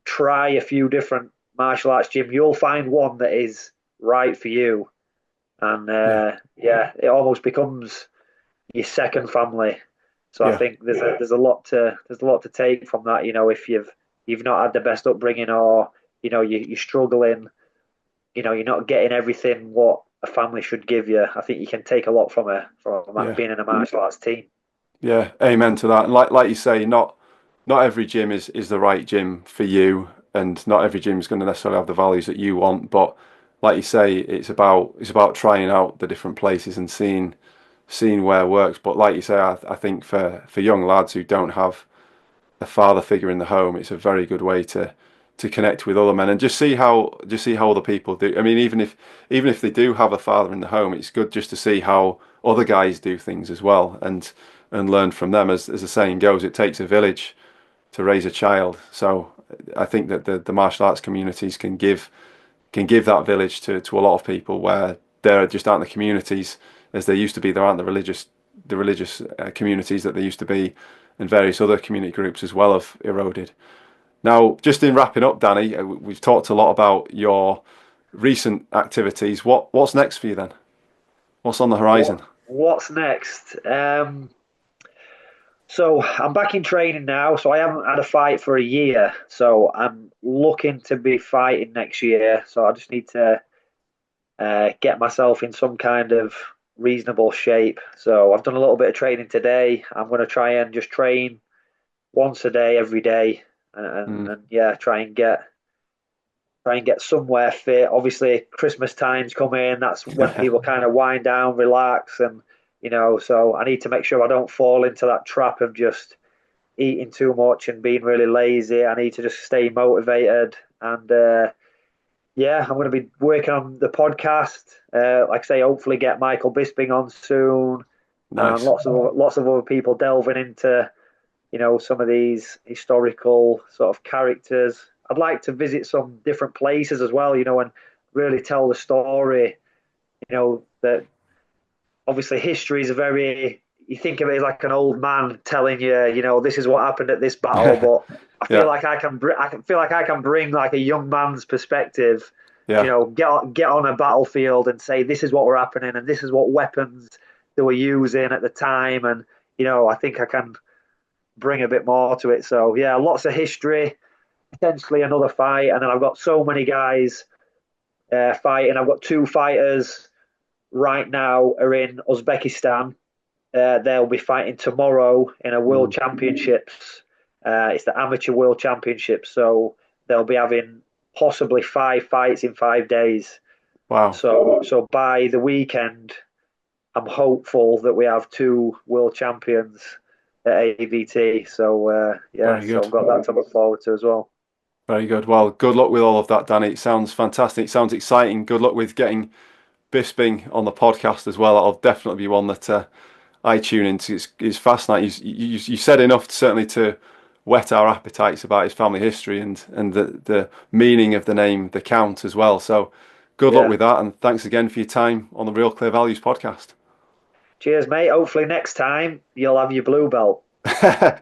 try a few different martial arts gym, you'll find one that is right for you. And yeah, yeah, it almost becomes your second family. So I yeah, think there's a lot to take from that. If you've not had the best upbringing, or you're struggling, you're not getting everything what a family should give you. I think you can take a lot from yeah. being in a martial arts team. Yeah, amen to that. And like you say, not every gym is the right gym for you, and not every gym is going to necessarily have the values that you want. But like you say, it's about trying out the different places and seeing where it works. But like you say, I think for young lads who don't have a father figure in the home, it's a very good way to connect with other men and just see how other people do. I mean, even if they do have a father in the home, it's good just to see how other guys do things as well and learn from them. As the saying goes, it takes a village to raise a child. So I think that the martial arts communities can give that village to a lot of people where there just aren't the communities as there used to be. There aren't the religious communities that there used to be, and various other community groups as well have eroded. Now, just in wrapping up, Danny, we've talked a lot about your recent activities. What's next for you then? What's on the horizon? What's next? So I'm back in training now. So I haven't had a fight for a year. So I'm looking to be fighting next year. So I just need to get myself in some kind of reasonable shape. So I've done a little bit of training today. I'm going to try and just train once a day, every day, Mm. and yeah, try and get somewhere fit. Obviously, Christmas time's coming. That's when people kind of wind down, relax, and so I need to make sure I don't fall into that trap of just eating too much and being really lazy. I need to just stay motivated, and yeah, I'm going to be working on the podcast. Like I say, hopefully get Michael Bisping on soon, and Nice. lots of other people delving into some of these historical sort of characters. I'd like to visit some different places as well, and really tell the story. That obviously history is a very, you think of it as like an old man telling you, this is what happened at this battle, but I feel Yeah, like I can bring like a young man's perspective. yeah, Get on a battlefield and say this is what were happening and this is what weapons they were using at the time, and I think I can bring a bit more to it. So yeah, lots of history, potentially another fight, and then I've got so many guys fighting. I've got two fighters right now are in Uzbekistan. They'll be fighting tomorrow in a World mm. Championships. It's the Amateur World Championships, so they'll be having possibly 5 fights in 5 days. Wow, So by the weekend, I'm hopeful that we have two world champions at AVT. So yeah, very so good. I've got that to look forward to as well. Very good. Well, good luck with all of that, Danny. It sounds fantastic. It sounds exciting. Good luck with getting Bisping on the podcast as well. That'll definitely be one that I tune into. It's fascinating. You said enough certainly to whet our appetites about his family history and the meaning of the name, the Count as well. So good luck Yeah. with that. And thanks again for your time on the Real Clear Values podcast. Cheers, mate. Hopefully next time you'll have your blue belt.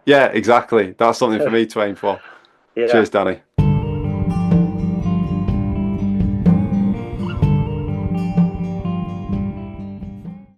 Yeah, exactly. That's something for me to aim for. Yeah. Cheers, Danny.